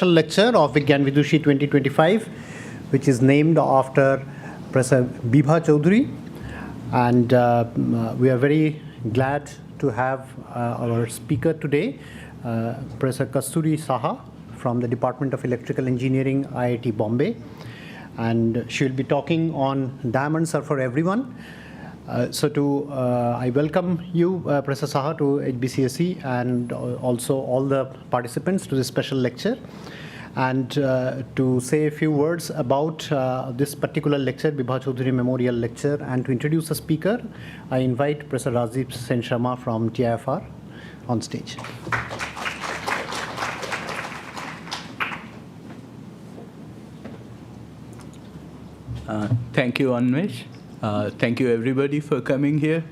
special lecture of Vigyan Vidushi 2025, which is named after Professor Bibha Chowdhury. And we are very glad to have our speaker today, Professor Kasturi Saha from the Department of Electrical Engineering, IIT Bombay. And she will be talking on diamonds are for everyone. I welcome you, Professor Saha, to HBCSE and also all the participants to this special lecture. And to say a few words about this particular lecture, Bibha Chowdhury Memorial Lecture, and to introduce the speaker, I invite Professor Rajiv Sen Sharma from TIFR on stage. Thank you, Anmesh. Thank you, everybody, for coming here.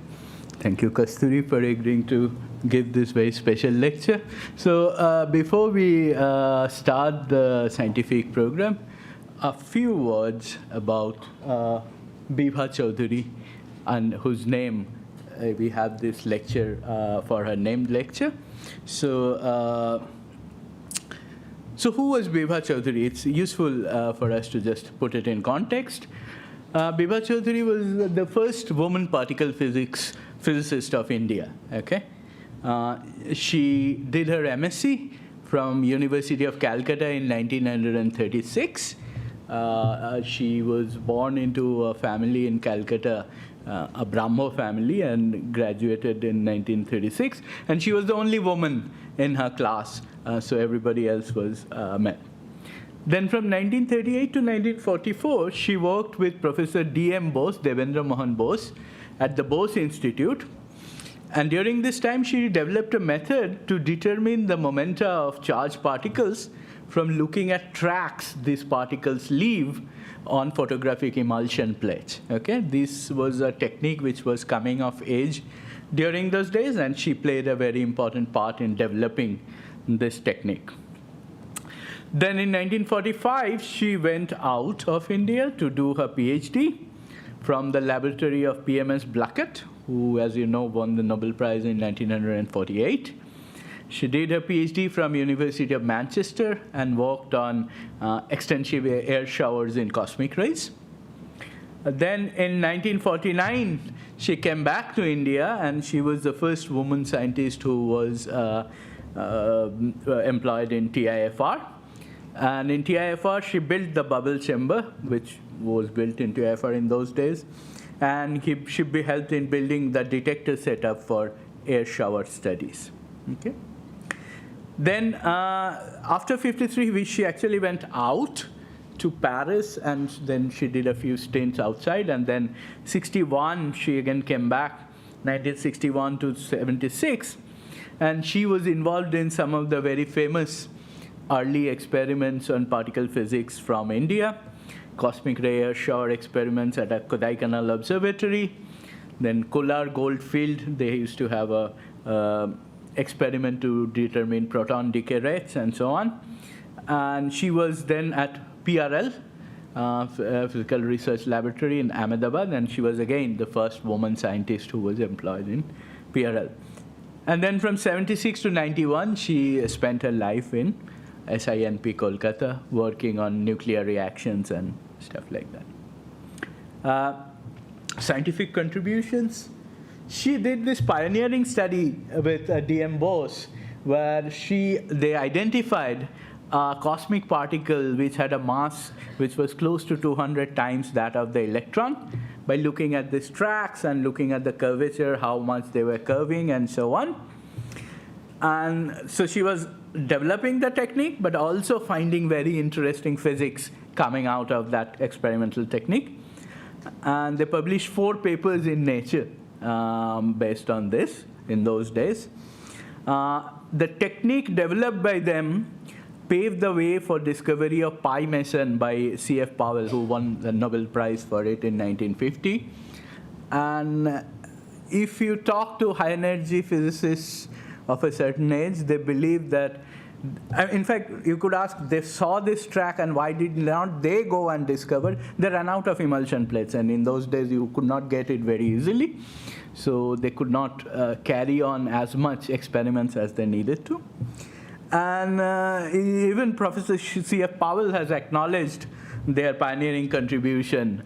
Thank you, Kasturi, for agreeing to give this very special lecture. So before we start the scientific program, a few words about Bibha Chowdhury, and whose name we have this lecture for her named lecture. So who was Bibha Chowdhury? It's useful for us to just put it in context. Bibha Chowdhury was the first woman particle physicist of India. Okay, she did her MSc from University of Calcutta in 1936. She was born into a family in Calcutta, a Brahmo family, and graduated in 1936. And she was the only woman in her class, so everybody else was men. Then from 1938 to 1944, she worked with Professor D.M. Bose, Devendra Mohan Bose, at the Bose Institute. And during this time, she developed a method to determine the momenta of charged particles from looking at tracks these particles leave on photographic emulsion plates. Okay? This was a technique which was coming of age during those days, and she played a very important part in developing this technique. Then in 1945, she went out of India to do her PhD from the laboratory of PMS Blackett, who, as you know, won the Nobel Prize in 1948. She did her PhD from University of Manchester and worked on extensive air showers in cosmic rays. Then in 1949, she came back to India, and she was the first woman scientist who was employed in TIFR. And in TIFR, she built the bubble chamber, which was built in TIFR in those days. And she helped in building the detector setup for air shower studies. Okay. Then after 53, she actually went out to Paris, and then she did a few stints outside. And then 61, she again came back, 1961 to 76. And she was involved in some of the very famous early experiments on particle physics from India, cosmic ray air shower experiments at a Kodaikanal Observatory. Then Kolar Goldfield, they used to have a experiment to determine proton decay rates and so on. And she was then at PRL, Physical Research Laboratory in Ahmedabad, and she was again the first woman scientist who was employed in PRL. And then from 76 to 91, she spent her life in SINP Kolkata, working on nuclear reactions and stuff like that. Scientific contributions. She did this pioneering study with D.M. Bose, where they identified a cosmic particle which had a mass which was close to 200 times that of the electron, by looking at these tracks and looking at the curvature, how much they were curving, and so on. And so she was developing the technique, but also finding very interesting physics coming out of that experimental technique. And they published 4 papers in Nature based on this in those days. The technique developed by them paved the way for discovery of pi meson by C.F. Powell, who won the Nobel Prize for it in 1950. And if you talk to high-energy physicists of a certain age, they believe that, in fact, you could ask, they saw this track, and why did not they go and discover? They ran out of emulsion plates, and in those days, you could not get it very easily. So they could not carry on as much experiments as they needed to. And even Professor C.F. Powell has acknowledged their pioneering contribution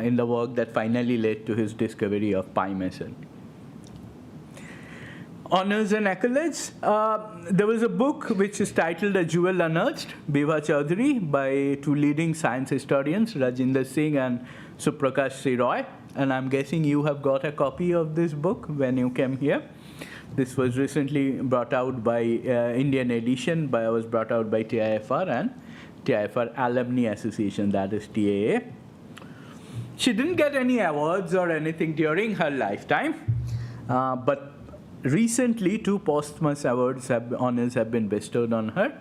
in the work that finally led to his discovery of pi meson. Honors and accolades. There was a book which is titled A Jewel Unearthed, Bibha Chowdhury, by two leading science historians, Rajinder Singh and Suprakash C. Roy. And I'm guessing you have got a copy of this book when you came here. This was recently brought out by Indian edition, was brought out by TIFR and TIFR Alumni Association, that is TAA. She didn't get any awards or anything during her lifetime, but recently, two posthumous honors have been bestowed on her.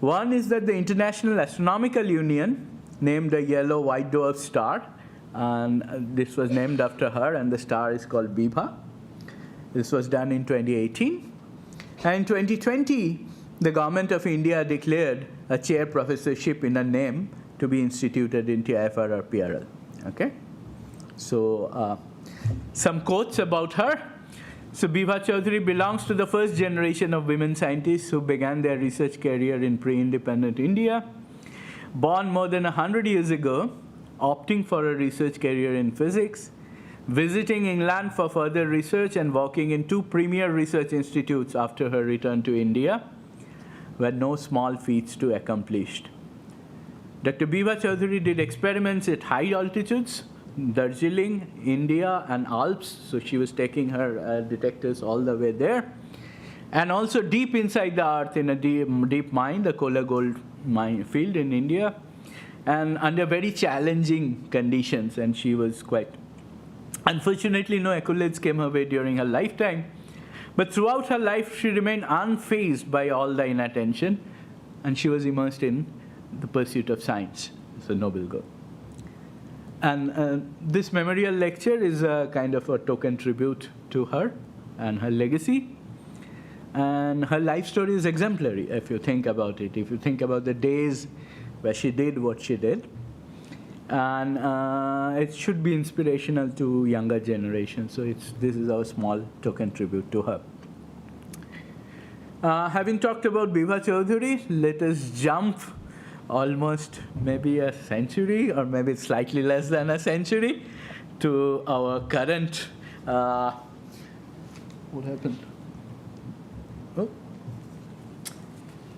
One is that the International Astronomical Union named a yellow white dwarf star, and this was named after her, and the star is called Bibha. This was done in 2018. And in 2020, the government of India declared a chair professorship in a name to be instituted in TIFR or PRL. Okay? So some quotes about her. So Bibha Chowdhury belongs to the first generation of women scientists who began their research career in pre-independent India. Born more than 100 years ago, opting for a research career in physics, visiting England for further research and working in two premier research institutes after her return to India were no small feats to accomplish. Dr. Bibha Chowdhury did experiments at high altitudes, Darjeeling, India, and Alps. So she was taking her detectors all the way there. And also deep inside the earth in a deep mine, the Kola Gold mine field in India, and under very challenging conditions. And she was quite, unfortunately, no accolades came her way during her lifetime. But throughout her life, she remained unfazed by all the inattention, and she was immersed in the pursuit of science. It's a noble goal. And this memorial lecture is a kind of a token tribute to her and her legacy. And her life story is exemplary, if you think about it. If you think about the days where she did what she did. And it should be inspirational to younger generations. So this is our small token tribute to her. Having talked about Bibha Chowdhury, let us jump almost maybe a century, or maybe slightly less than a century, to our current, what happened? Oh.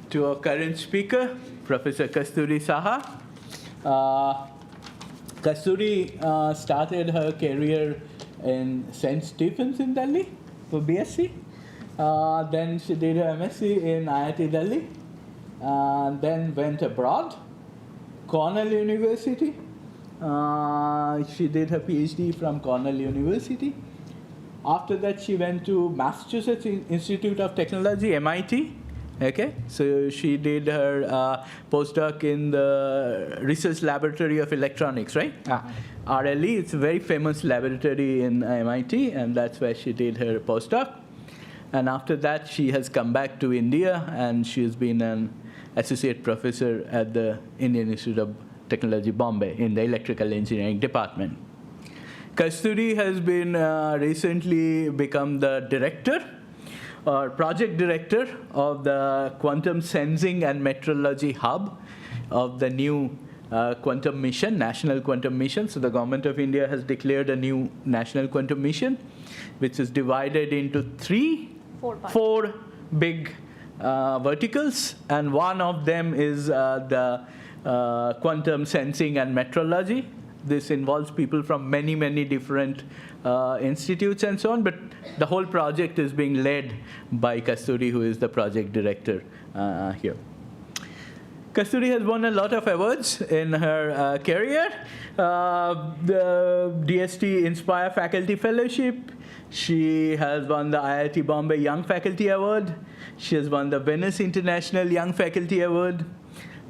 To our current speaker, Professor Kasturi Saha. Kasturi started her career in St. Stephen's in Delhi for BSc. Then she did her MSc in IIT Delhi. Then went abroad, Cornell University. She did her PhD from Cornell University. After that, she went to Massachusetts Institute of Technology, MIT. Okay, so she did her postdoc in the Research Laboratory of Electronics, right? RLE, it's a very famous laboratory in MIT, and that's where she did her postdoc. And after that, she has come back to India, and she has been an associate professor at the Indian Institute of Technology, Bombay, in the electrical engineering department. Kasturi has been recently become the director or project director of the Quantum Sensing and Metrology Hub of the new quantum mission, National Quantum Mission. So the government of India has declared a new National Quantum Mission, which is divided into four big verticals, and one of them is the quantum sensing and metrology. This involves people from many, many different institutes and so on, but the whole project is being led by Kasturi, who is the project director here. Kasturi has won a lot of awards in her career. The DST Inspire Faculty Fellowship. She has won the IIT Bombay Young Faculty Award. She has won the Venice International Young Faculty Award,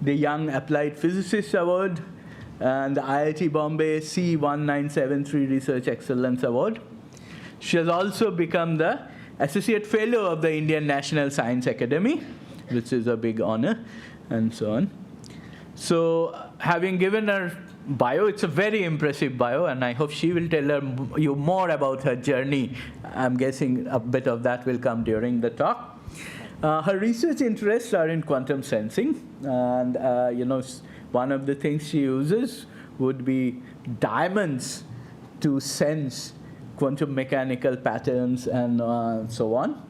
the Young Applied Physicist Award, and the IIT Bombay C1973 Research Excellence Award. She has also become the Associate Fellow of the Indian National Science Academy, which is a big honor, and so on. So having given her bio, it's a very impressive bio, and I hope she will tell you more about her journey. I'm guessing a bit of that will come during the talk. Her research interests are in quantum sensing, and one of the things she uses would be diamonds to sense quantum mechanical patterns and so on.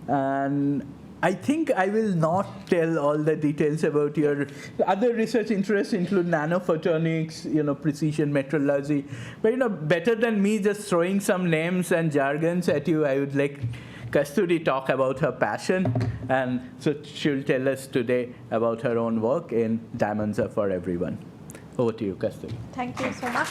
And I think I will not tell all the details about your other research interests include nanophotonics, precision metrology. But better than me just throwing some names and jargons at you, I would like Kasturi talk about her passion, and so she'll tell us today about her own work in Diamonds Are for Everyone. Over to you, Kasturi. Thank you so much.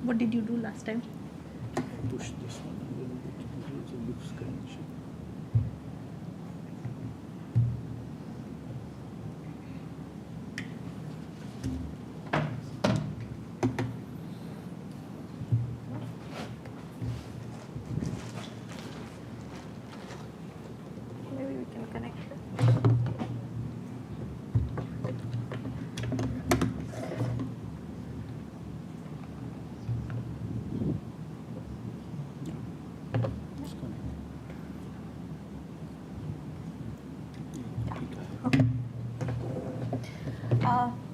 What did you do last time? Push this one a little bit. It's a loose connection. Maybe we can connect.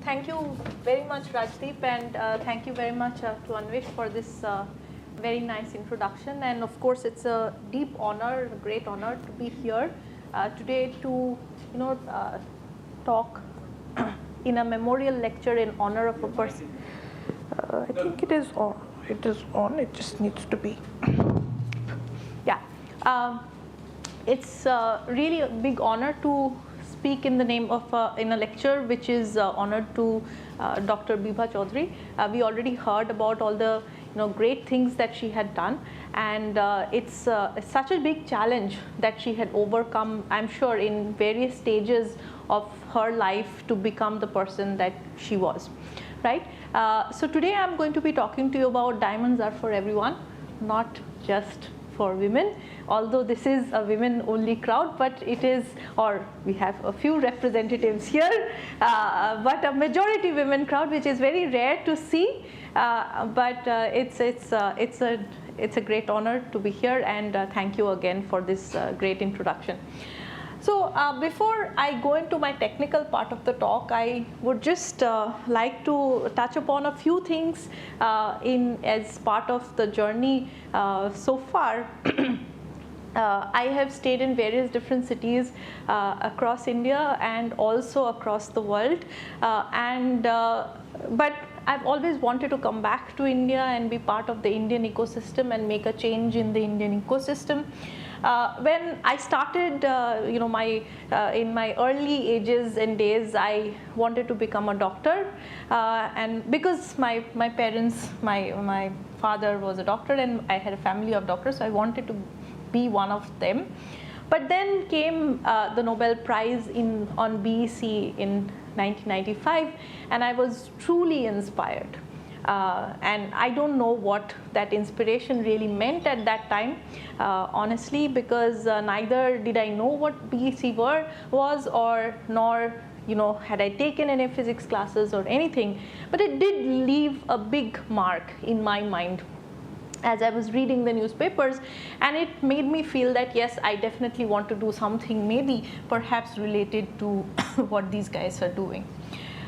Thank you very much, Rajdeep, and thank you very much to Anvish for this very nice introduction. And of course, it's a deep honor, a great honor to be here today to, talk in a memorial lecture in honor of a person. I think it is on. It is on. It just needs to be. Yeah, it's really a big honor to speak in the name of in a lecture which is honored to Dr. Bibha Chowdhury. We already heard about all the great things that she had done, and it's such a big challenge that she had overcome, I'm sure, in various stages of her life to become the person that she was, right? So today I'm going to be talking to you about Diamonds Are for Everyone, not just for women, although this is a women-only crowd, but it is, or we have a few representatives here, but a majority women crowd, which is very rare to see. But it's a great honor to be here, and thank you again for this great introduction. So before I go into my technical part of the talk, I would just like to touch upon a few things as part of the journey so far. I have stayed in various different cities across India and also across the world, but I've always wanted to come back to India and be part of the Indian ecosystem and make a change in the Indian ecosystem. When I started, in my early ages and days, I wanted to become a doctor, and because my parents, my father was a doctor, and I had a family of doctors, so I wanted to be one of them. But then came the Nobel Prize on BEC in 1995, and I was truly inspired. And I don't know what that inspiration really meant at that time, honestly, because neither did I know what BEC was, nor had I taken any physics classes or anything. But it did leave a big mark in my mind as I was reading the newspapers, and it made me feel that yes, I definitely want to do something, maybe perhaps related to what these guys are doing.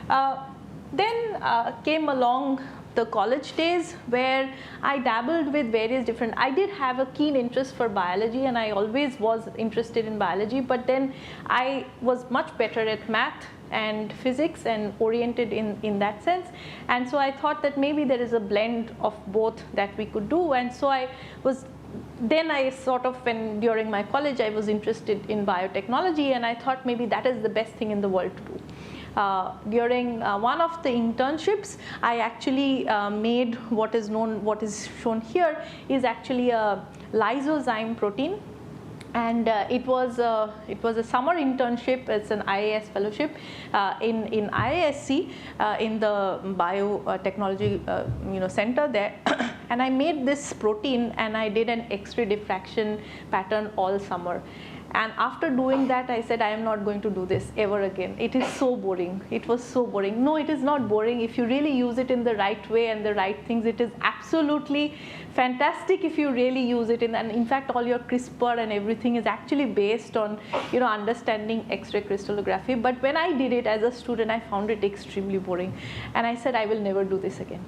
Then came along the college days, where I dabbled with various different, I did have a keen interest for biology, and I always was interested in biology, but then I was much better at math and physics and oriented in that sense, and so I thought that maybe there is a blend of both that we could do. And so during my college I was interested in biotechnology, and I thought maybe that is the best thing in the world to do. During one of the internships, I actually made what is shown here is actually a lysozyme protein. And it was a summer internship. It's an IAS fellowship in IISc in the biotechnology center there. And I made this protein and I did an X-ray diffraction pattern all summer. And after doing that, I said, I am not going to do this ever again. It is so boring. It was so boring. No, it is not boring. If you really use it in the right way and the right things, it is absolutely fantastic if you really use it. And in fact, all your CRISPR and everything is actually based on, understanding X-ray crystallography. But when I did it as a student, I found it extremely boring. And I said, I will never do this again.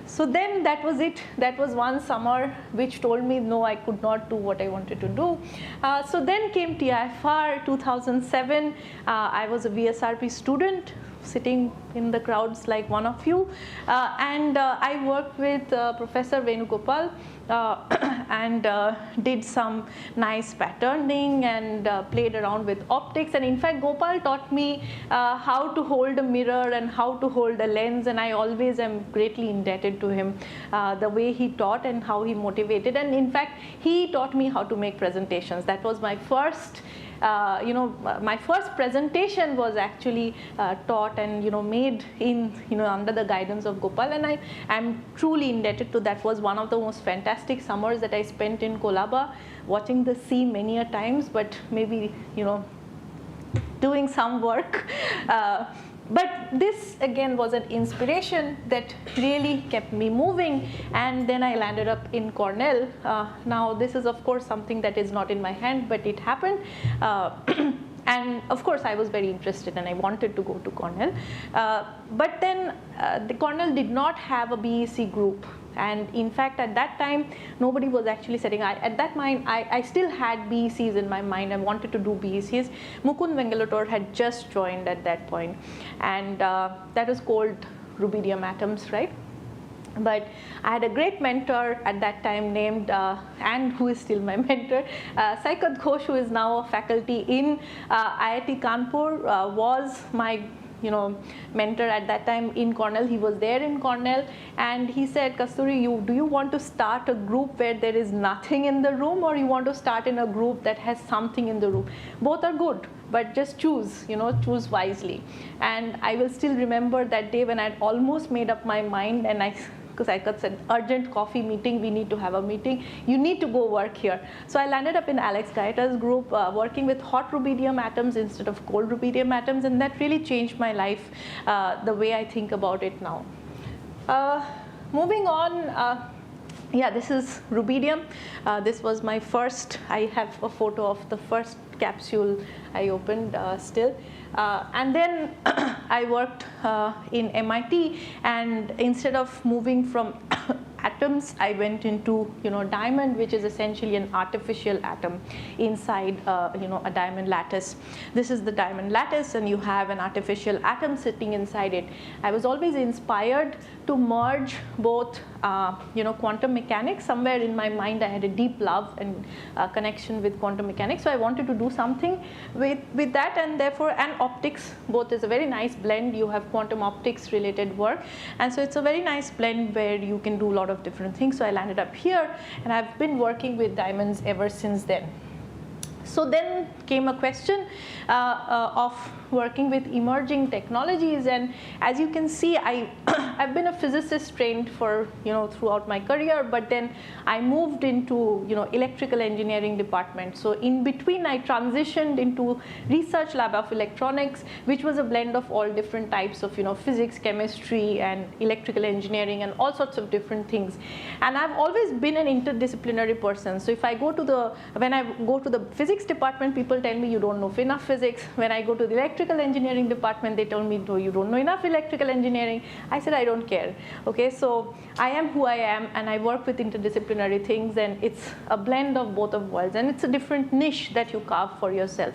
So then that was it. That was one summer which told me, no, I could not do what I wanted to do. So then came TIFR 2007. I was a VSRP student sitting in the crowds like one of you, and I worked with Professor Venugopal and did some nice patterning and played around with optics. And in fact, Gopal taught me how to hold a mirror and how to hold a lens, and I always am greatly indebted to him, the way he taught and how he motivated. And in fact, he taught me how to make presentations. That was my first my first presentation was actually taught and made in under the guidance of Gopal, and I am truly indebted to that. Was one of the most fantastic summers that I spent in Kolaba, watching the sea many a times, but maybe doing some work. But this again was an inspiration that really kept me moving, and then I landed up in Cornell. Now this is of course something that is not in my hand, but it happened. And of course I was very interested and I wanted to go to Cornell. But then the Cornell did not have a BEC group. And in fact, at that time, nobody was actually setting. At that time, I still had BECs in my mind. I wanted to do BECs. Mukund Vengalator had just joined at that point, and that was called rubidium atoms, right? But I had a great mentor at that time named, and who is still my mentor, Saikat Ghosh, who is now a faculty in IIT Kanpur, was my mentor at that time in Cornell. He was there in Cornell, and he said, Kasturi, do you want to start a group where there is nothing in the room, or you want to start in a group that has something in the room? Both are good, but just choose, choose wisely. And I will still remember that day when I had almost made up my mind, and because I said, urgent coffee meeting, we need to have a meeting, you need to go work here. So I landed up in Alex Gaeta's group, working with hot rubidium atoms instead of cold rubidium atoms, and that really changed my life, the way I think about it now. Moving on, yeah, this is rubidium. This was my first, I have a photo of the first capsule I opened still. And then I worked in MIT, and instead of moving from atoms, I went into diamond, which is essentially an artificial atom inside a diamond lattice. This is the diamond lattice, and you have an artificial atom sitting inside it. I was always inspired to merge both quantum mechanics. Somewhere in my mind I had a deep love and connection with quantum mechanics, so I wanted to do something with that, and therefore, and optics, both is a very nice blend. You have quantum optics related work, and so it's a very nice blend where you can do a lot of different things. So I landed up here, and I've been working with diamonds ever since then. So then came a question of working with emerging technologies, and as you can see, I've been a physicist trained for throughout my career, but then I moved into electrical engineering department. So in between, I transitioned into research lab of electronics, which was a blend of all different types of physics, chemistry, and electrical engineering, and all sorts of different things. And I've always been an interdisciplinary person. So if I go to when I go to the physics department, people tell me you don't know enough physics. When I go to the electrical engineering department, they tell me, no, you don't know enough electrical engineering. I said, I don't care. Okay, so I am who I am, and I work with interdisciplinary things, and it's a blend of both of worlds, and it's a different niche that you carve for yourself.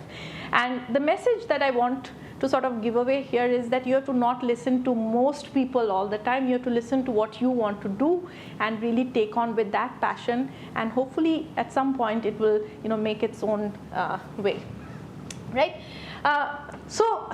And the message that I want to sort of give away here is that you have to not listen to most people all the time. You have to listen to what you want to do and really take on with that passion, and hopefully at some point it will make its own way, right? So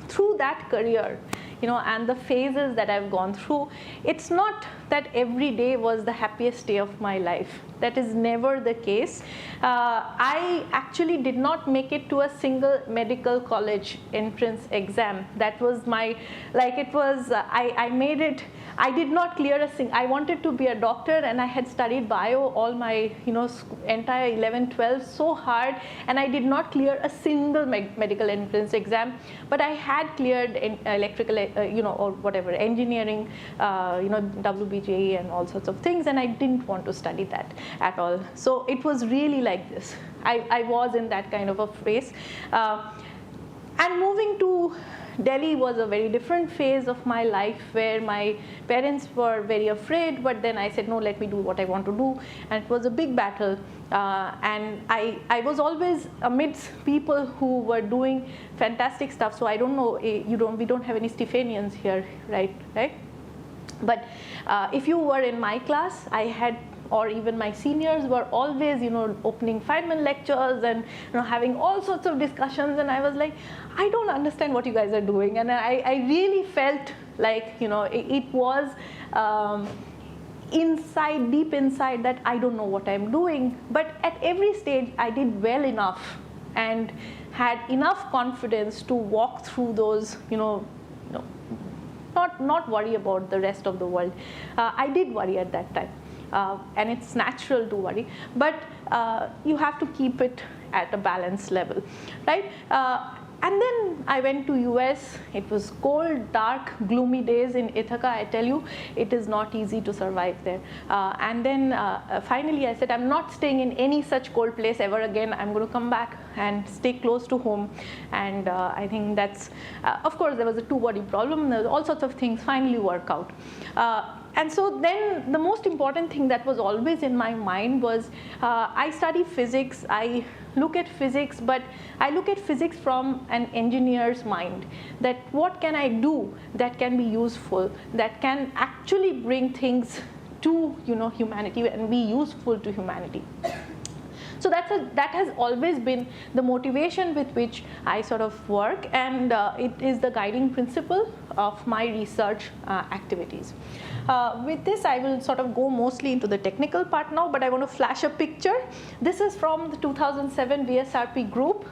through that career, and the phases that I've gone through, it's not that every day was the happiest day of my life. That is never the case. I actually did not make it to a single medical college entrance exam. That was my, I made it. I did not clear a single. I wanted to be a doctor, and I had studied bio all my, entire 11, 12 so hard, and I did not clear a single medical entrance exam. But I had cleared electrical, or whatever, engineering, WBJE and all sorts of things, and I didn't want to study that at all. So it was really like this. I was in that kind of a phase. And moving to Delhi was a very different phase of my life, where my parents were very afraid, but then I said, no, let me do what I want to do. And it was a big battle. And I was always amidst people who were doing fantastic stuff. So I don't know, we don't have any Stephanians here, right? But if you were in my class, I had, or even my seniors were always, opening Feynman lectures and having all sorts of discussions, and I was like, I don't understand what you guys are doing, and I really felt like it was deep inside, that I don't know what I'm doing. But at every stage, I did well enough and had enough confidence to walk through those, not worry about the rest of the world. I did worry at that time. And it's natural to worry, but you have to keep it at a balanced level, right? And then I went to US. It was cold, dark, gloomy days in Ithaca. I tell you, it is not easy to survive there. And then finally I said, I'm not staying in any such cold place ever again. I'm going to come back and stay close to home. And I think that's, of course, there was a two-body problem. There was all sorts of things finally work out. And so then the most important thing that was always in my mind was, I study physics, I look at physics, but I look at physics from an engineer's mind, that what can I do that can be useful, that can actually bring things to humanity and be useful to humanity. So that has always been the motivation with which I sort of work, and it is the guiding principle of my research activities. With this, I will sort of go mostly into the technical part now, but I want to flash a picture. This is from the 2007 VSRP group,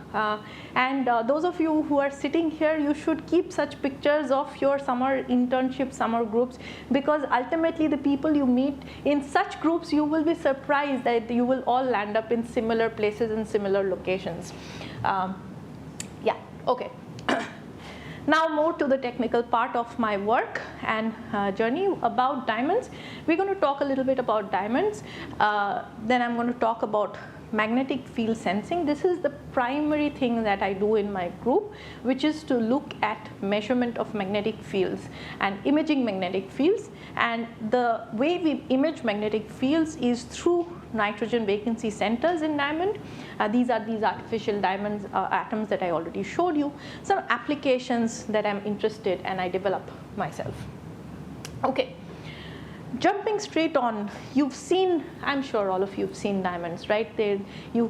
and those of you who are sitting here, you should keep such pictures of your summer internship, summer groups, because ultimately the people you meet in such groups, you will be surprised that you will all land up in similar places and similar locations. Yeah, okay. Now more to the technical part of my work and journey about diamonds. We're going to talk a little bit about diamonds. Then I'm going to talk about magnetic field sensing. This is the primary thing that I do in my group, which is to look at measurement of magnetic fields and imaging magnetic fields. And the way we image magnetic fields is through nitrogen vacancy centers in diamond. These are these artificial diamonds atoms that I already showed you. Some applications that I'm interested and I develop myself. Okay. Jumping straight on, you've seen, I'm sure all of you have seen diamonds, right? You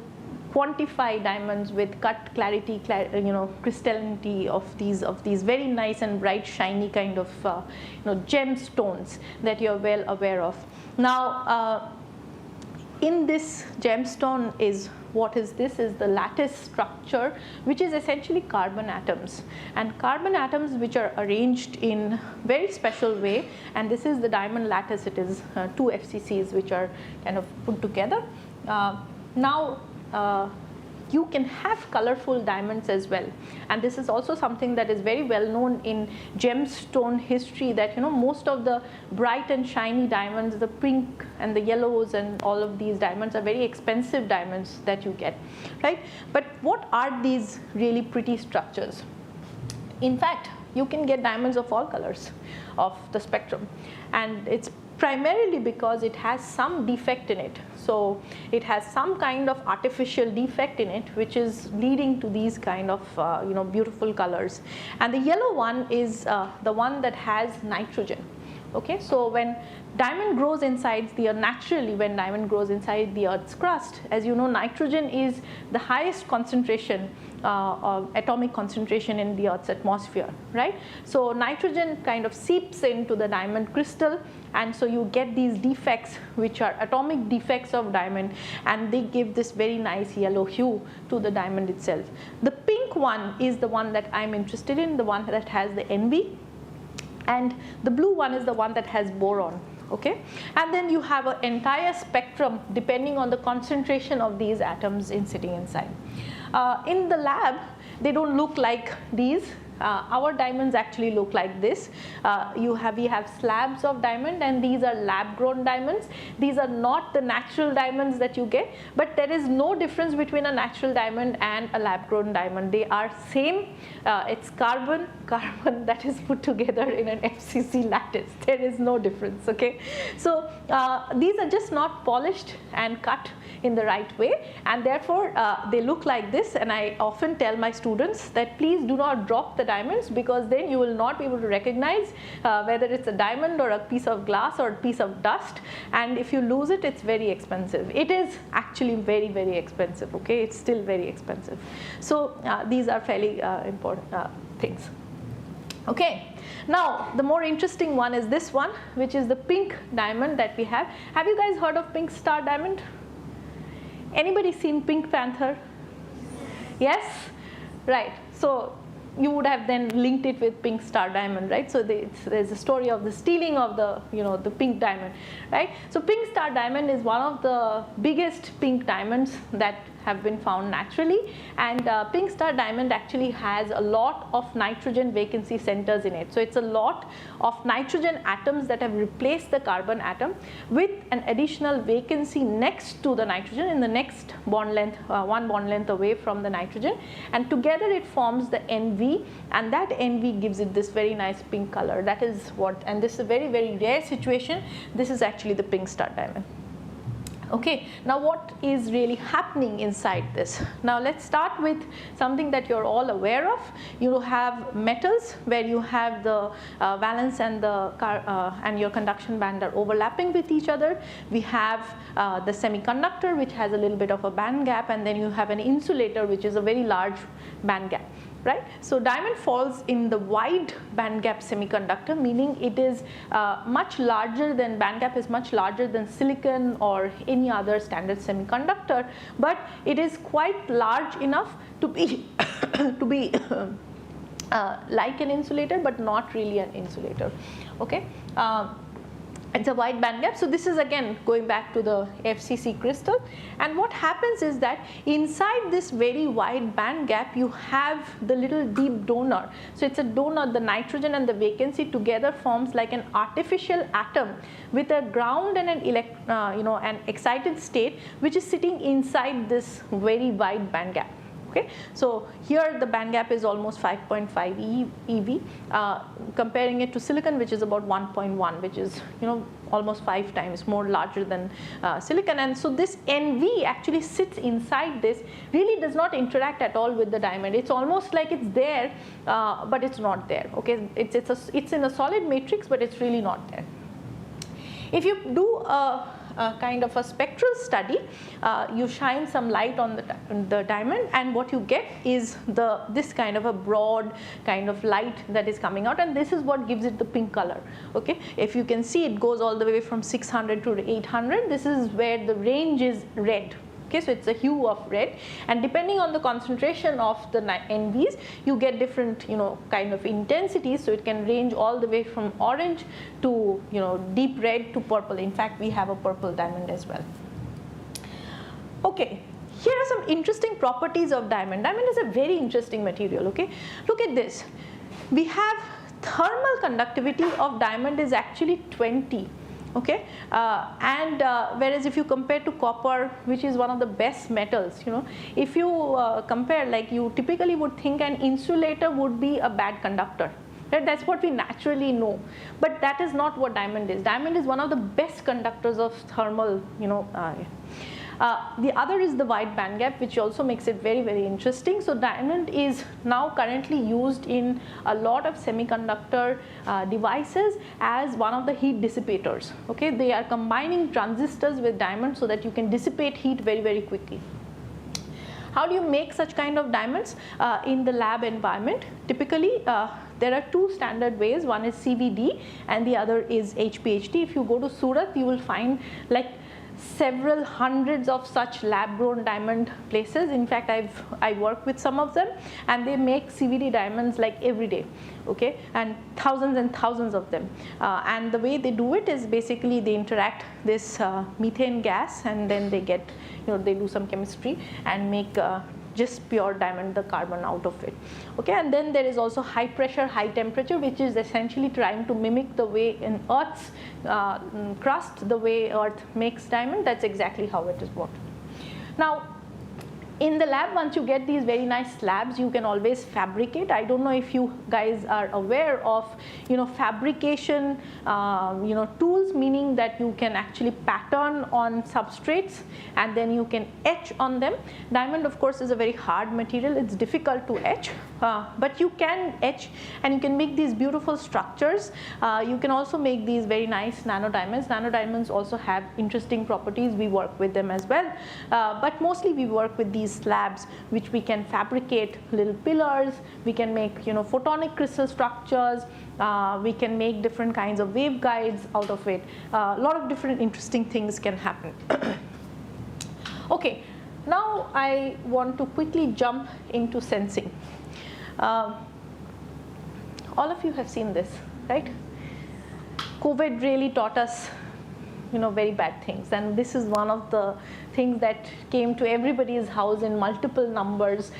quantify diamonds with cut, clarity, crystallinity of these very nice and bright, shiny kind of gemstones that you're well aware of. Now, in this gemstone is what is this? Is the lattice structure, which is essentially carbon atoms. And carbon atoms which are arranged in very special way. And this is the diamond lattice. It is two FCCs which are kind of put together. Now, you can have colorful diamonds as well. And this is also something that is very well known in gemstone history, that most of the bright and shiny diamonds, the pink and the yellows and all of these diamonds are very expensive diamonds that you get, right? But what are these really pretty structures? In fact, you can get diamonds of all colors of the spectrum, and it's primarily because it has some defect in it. So it has some kind of artificial defect in it, which is leading to these kind of beautiful colors. And the yellow one is the one that has nitrogen. Okay, so when diamond grows inside the earth naturally. When diamond grows inside the Earth's crust, as you know, nitrogen is the highest concentration, atomic concentration in the Earth's atmosphere, right? So nitrogen kind of seeps into the diamond crystal, and so you get these defects, which are atomic defects of diamond, and they give this very nice yellow hue to the diamond itself. The pink one is the one that I'm interested in, the one that has the Nb, and the blue one is the one that has boron. Okay, and then you have an entire spectrum depending on the concentration of these atoms sitting inside. In the lab, they don't look like these. Our diamonds actually look like this. We have slabs of diamond, and these are lab-grown diamonds. These are not the natural diamonds that you get, but there is no difference between a natural diamond and a lab-grown diamond. They are same. It's carbon that is put together in an FCC lattice. There is no difference. Okay, so these are just not polished and cut in the right way, and therefore they look like this. And I often tell my students that please do not drop the diamonds, because then you will not be able to recognize whether it's a diamond or a piece of glass or a piece of dust, and if you lose it, it's very expensive. It is actually very, very expensive. Okay, it's still very expensive. So these are fairly important things. Okay, now the more interesting one is this one, which is the pink diamond that we have. Have you guys heard of pink star diamond? Anybody seen Pink Panther? Yes? Right. So you would have then linked it with pink star diamond, right? So there's a story of the stealing of the pink diamond, right? So pink star diamond is one of the biggest pink diamonds that have been found naturally, and pink star diamond actually has a lot of nitrogen vacancy centers in it. So it's a lot of nitrogen atoms that have replaced the carbon atom with an additional vacancy next to the nitrogen in the next bond length, one bond length away from the nitrogen, and together it forms the Nv, and that Nv gives it this very nice pink color. That is what, and this is a very, very rare situation. This is actually the pink star diamond. Okay, now what is really happening inside this? Now let's start with something that you're all aware of. You have metals where you have the valence and and your conduction band are overlapping with each other. We have the semiconductor, which has a little bit of a band gap, and then you have an insulator, which is a very large band gap. Right? So diamond falls in the wide bandgap semiconductor, meaning it is much larger than, bandgap is much larger than silicon or any other standard semiconductor, but it is quite large enough to be to be like an insulator, but not really an insulator. Okay. It's a wide band gap. So this is again going back to the FCC crystal, and what happens is that inside this very wide band gap you have the little deep donor. So it's a donor. The nitrogen and the vacancy together forms like an artificial atom with a ground and an excited state, which is sitting inside this very wide band gap. Okay, so here the band gap is almost 5.5 eV, comparing it to silicon, which is about 1.1, which is almost 5 times more larger than silicon. And so this Nv actually sits inside this, really does not interact at all with the diamond. It's almost like it's there, but it's not there. Okay, it's in a solid matrix, but it's really not there. If you do a kind of a spectral study, you shine some light on the diamond, and what you get is this kind of a broad kind of light that is coming out, and this is what gives it the pink color. Okay, if you can see, it goes all the way from 600 to 800. This is where the range is red. Okay, so it's a hue of red, and depending on the concentration of the NVs, you get different kind of intensities. So it can range all the way from orange to deep red to purple. In fact, we have a purple diamond as well. Okay, here are some interesting properties of diamond. Diamond is a very interesting material. Okay, look at this. We have thermal conductivity of diamond is actually 20. Okay, whereas if you compare to copper, which is one of the best metals, if you compare, like you typically would think an insulator would be a bad conductor. Right? That's what we naturally know, but that is not what diamond is. Diamond is one of the best conductors of thermal, The other is the wide band gap, which also makes it very, very interesting. So diamond is now currently used in a lot of semiconductor devices as one of the heat dissipators. Okay, they are combining transistors with diamonds so that you can dissipate heat very, very quickly. How do you make such kind of diamonds in the lab environment? Typically, there are two standard ways. One is CVD and the other is HPHT. If you go to Surat, you will find like several hundreds of such lab-grown diamond places. In fact, I work with some of them, and they make CVD diamonds like every day, okay, and thousands of them. And the way they do it is basically they interact this methane gas, and then they get, they do some chemistry and make just pure diamond, the carbon out of it. Okay, and then there is also high pressure, high temperature, which is essentially trying to mimic the way in Earth's crust, the way Earth makes diamond. That's exactly how it is worked. Now, in the lab, once you get these very nice slabs, you can always fabricate. I don't know if you guys are aware of, fabrication, tools, meaning that you can actually pattern on substrates and then you can etch on them. Diamond, of course, is a very hard material. It's difficult to etch, but you can etch and you can make these beautiful structures. You can also make these very nice nano diamonds. Nano diamonds also have interesting properties. We work with them as well, but mostly we work with these slabs, which we can fabricate little pillars. We can make photonic crystal structures. We can make different kinds of waveguides out of it. A lot of different interesting things can happen. Okay, now I want to quickly jump into sensing. All of you have seen this, right? COVID really taught us very bad things, and this is one of the things that came to everybody's house in multiple numbers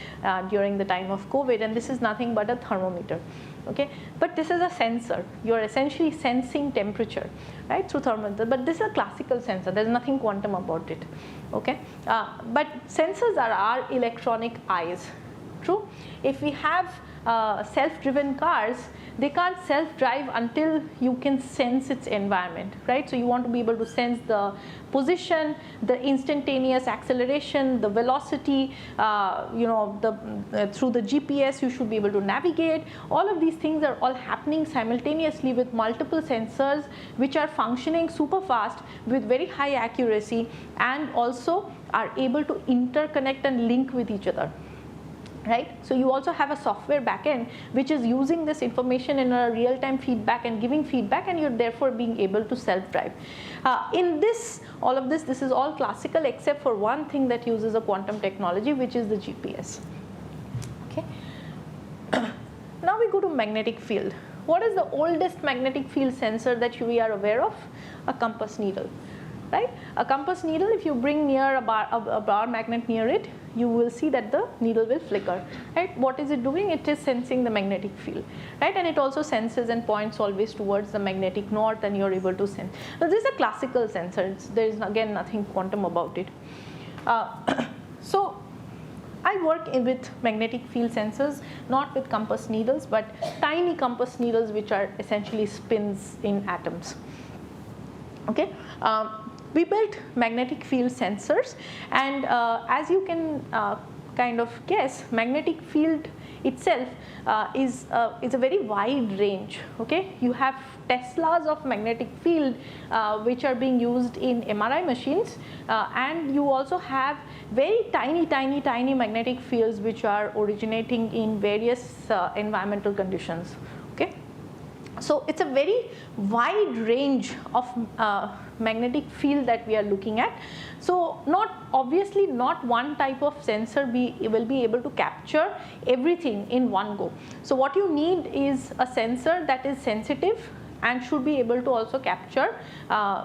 during the time of COVID, and this is nothing but a thermometer. Okay, but this is a sensor. You're essentially sensing temperature, right, through thermometer. But this is a classical sensor. There's nothing quantum about it. Okay, but sensors are our electronic eyes. True. If we have self-driven cars, they can't self-drive until you can sense its environment, right? So you want to be able to sense the position, the instantaneous acceleration, the velocity, through the GPS you should be able to navigate. All of these things are all happening simultaneously with multiple sensors which are functioning super fast with very high accuracy, and also are able to interconnect and link with each other. Right? So you also have a software backend which is using this information in a real-time feedback and giving feedback, and you're therefore being able to self-drive. In this, all of this is all classical except for one thing that uses a quantum technology, which is the GPS. Okay. Now we go to magnetic field. What is the oldest magnetic field sensor that we are aware of? A compass needle. Right? A compass needle, if you bring near a bar magnet near it, you will see that the needle will flicker. Right? What is it doing? It is sensing the magnetic field. Right? And it also senses and points always towards the magnetic north, and you're able to sense. Now this is a classical sensor. There is again nothing quantum about it. So I work with magnetic field sensors, not with compass needles, but tiny compass needles which are essentially spins in atoms. Okay. We built magnetic field sensors, and as you can kind of guess, magnetic field itself is a very wide range. Okay, you have Teslas of magnetic field which are being used in MRI machines, and you also have very tiny magnetic fields which are originating in various environmental conditions. Okay. So it's a very wide range of magnetic field that we are looking at. So obviously not one type of sensor will be able to capture everything in one go. So what you need is a sensor that is sensitive and should be able to also capture a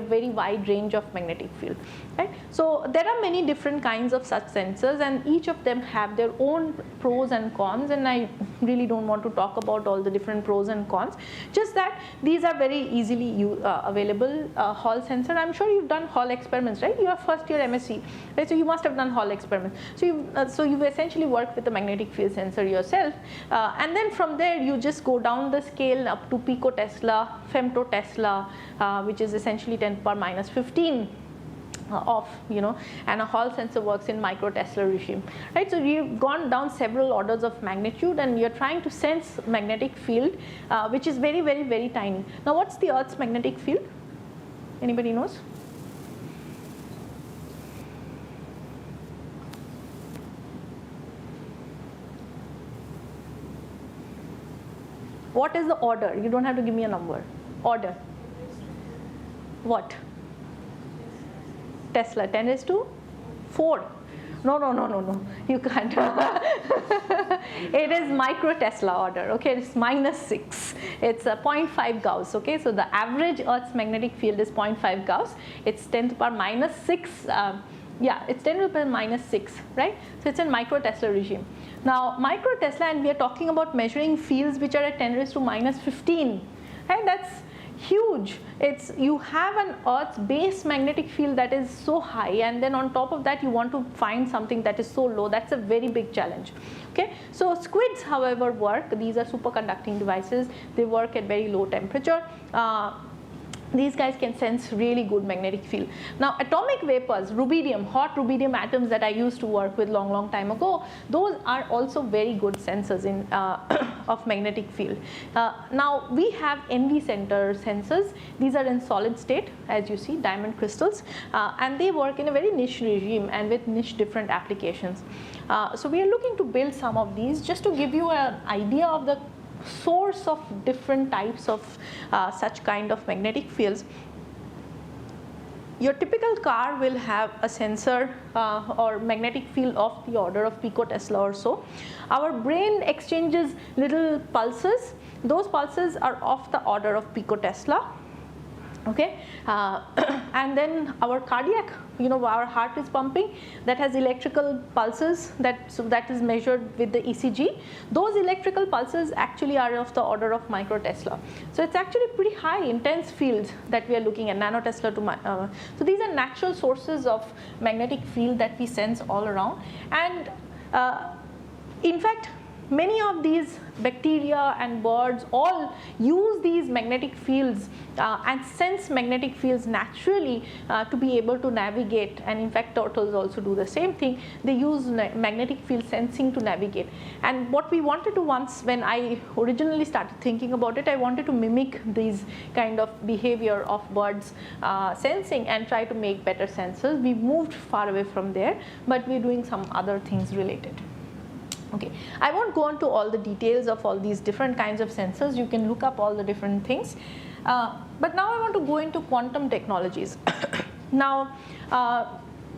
very wide range of magnetic field, right? So there are many different kinds of such sensors, and each of them have their own pros and cons, and I really don't want to talk about all the different pros and cons, just that these are very easily available. Hall sensor, I'm sure you've done Hall experiments, right? You are first year MSc, right? So you must have done Hall experiments. So you've essentially worked with the magnetic field sensor yourself, and then from there you just go down the scale up to picotesla, femtotesla, which is essentially 10⁻⁻15. of, and a Hall sensor works in micro-Tesla regime, right? So you've gone down several orders of magnitude, and you're trying to sense magnetic field, which is very, very, very tiny. Now, what's the Earth's magnetic field? Anybody knows? What is the order? You don't have to give me a number. Order. What? Tesla, 10 raised to 4. No. You can't. It is micro Tesla order. Okay, it's -6. It's a 0.5 Gauss. Okay, so the average Earth's magnetic field is 0.5 Gauss. It's 10 to the power -6. It's 10 to the power -6, right? So it's in micro Tesla regime. Now, micro Tesla, and we are talking about measuring fields which are at 10 raised to -15, right? That's huge. You have an Earth's base magnetic field that is so high, and then on top of that you want to find something that is so low. That's a very big challenge. Okay, so squids, however, work. These are superconducting devices. They work at very low temperature. These guys can sense really good magnetic field. Now, atomic vapors, rubidium, hot rubidium atoms that I used to work with long time ago, those are also very good sensors of magnetic field. Now, we have NV center sensors. These are in solid state, as you see, diamond crystals, and they work in a very niche regime and with niche different applications. So we are looking to build some of these just to give you an idea of the source of different types of such kind of magnetic fields. Your typical car will have a sensor or magnetic field of the order of picotesla or so. Our brain exchanges little pulses. Those pulses are of the order of picotesla. Okay, and then our cardiac, our heart is pumping, that has electrical pulses that is measured with the ECG. Those electrical pulses actually are of the order of microtesla. So it's actually pretty high intense fields that we are looking at, nanotesla to so these are natural sources of magnetic field that we sense all around. And in fact, many of these bacteria and birds all use these magnetic fields and sense magnetic fields naturally to be able to navigate. And in fact, turtles also do the same thing. They use magnetic field sensing to navigate. And what we wanted to once, when I originally started thinking about it, I wanted to mimic these kind of behavior of birds sensing and try to make better sensors. We moved far away from there, but we're doing some other things related. Okay, I won't go into all the details of all these different kinds of sensors. You can look up all the different things. But now I want to go into quantum technologies. Now,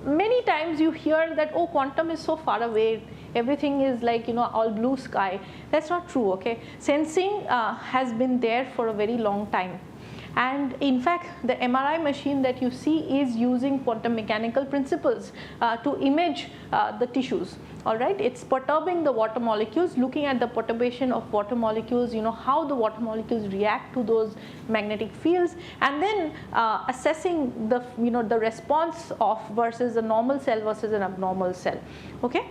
many times you hear that, oh, quantum is so far away, everything is like, all blue sky. That's not true, okay? Sensing has been there for a very long time. And in fact, the MRI machine that you see is using quantum mechanical principles to image the tissues. All right, it's perturbing the water molecules, looking at the perturbation of water molecules, how the water molecules react to those magnetic fields, and then assessing the, the response of versus a normal cell versus an abnormal cell. Okay.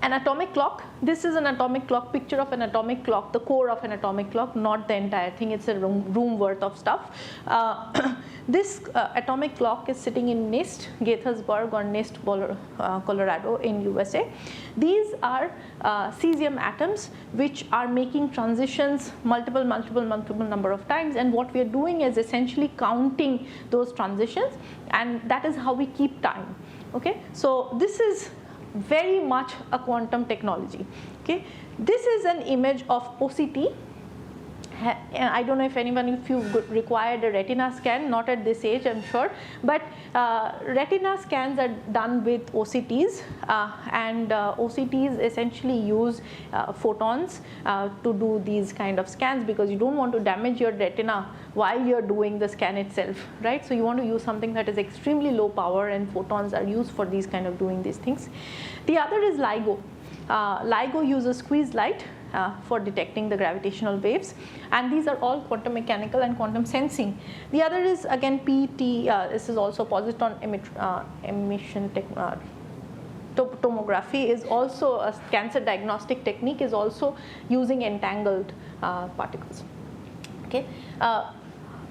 An atomic clock. This is an atomic clock, picture of an atomic clock, the core of an atomic clock, not the entire thing. It's a room worth of stuff. This atomic clock is sitting in NIST, Gaithersburg or NIST, Colorado in USA. These are cesium atoms which are making transitions multiple number of times, and what we are doing is essentially counting those transitions, and that is how we keep time. Okay, so this is very much a quantum technology. Okay, this is an image of OCT. I don't know if anyone of you required a retina scan, not at this age, I'm sure, but retina scans are done with OCTs, and OCTs essentially use photons to do these kind of scans, because you don't want to damage your retina while you're doing the scan itself, right? So you want to use something that is extremely low power, and photons are used for these kind of doing these things. The other is LIGO. LIGO uses squeeze light for detecting the gravitational waves, and these are all quantum mechanical and quantum sensing. The other is again PET. This is also positron emission tomography, is also a cancer diagnostic technique, is also using entangled particles. Okay.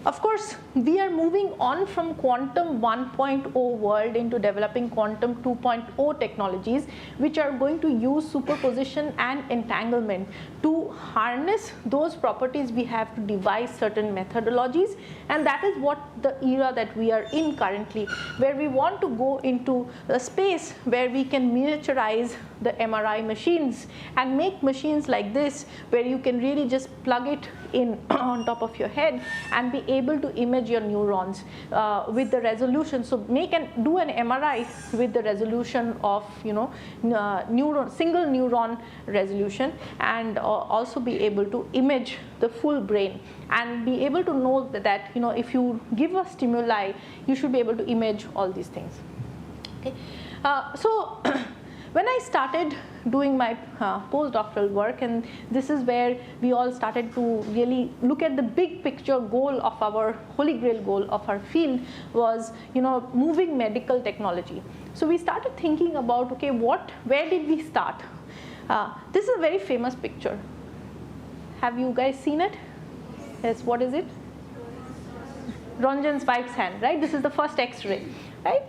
Of course, we are moving on from quantum 1.0 world into developing quantum 2.0 technologies, which are going to use superposition and entanglement to harness those properties. We have to devise certain methodologies, and that is what the era that we are in currently, where we want to go into a space where we can miniaturize the MRI machines and make machines like this, where you can really just plug it in on top of your head and be able to image your neurons with the resolution. So do an MRI with the resolution of single neuron resolution, and also be able to image the full brain and be able to know that if you give a stimuli, you should be able to image all these things. Okay, so. When I started doing my postdoctoral work, and this is where we all started to really look at the big picture goal of our holy grail goal of our field was, moving medical technology. So we started thinking about, okay, where did we start? This is a very famous picture. Have you guys seen it? Yes, what is it? Röntgen's wife's hand, right? This is the first X-ray, right?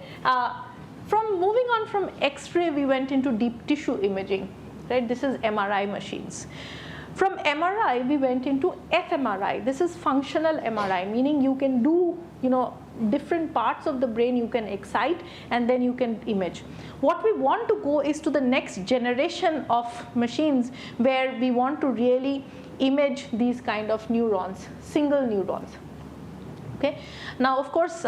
Moving on from X-ray, we went into deep tissue imaging, right? This is MRI machines. From MRI, we went into fMRI. This is functional MRI, meaning you can do, different parts of the brain you can excite and then you can image. What we want to go is to the next generation of machines where we want to really image these kind of neurons, single neurons. Okay. Now, of course,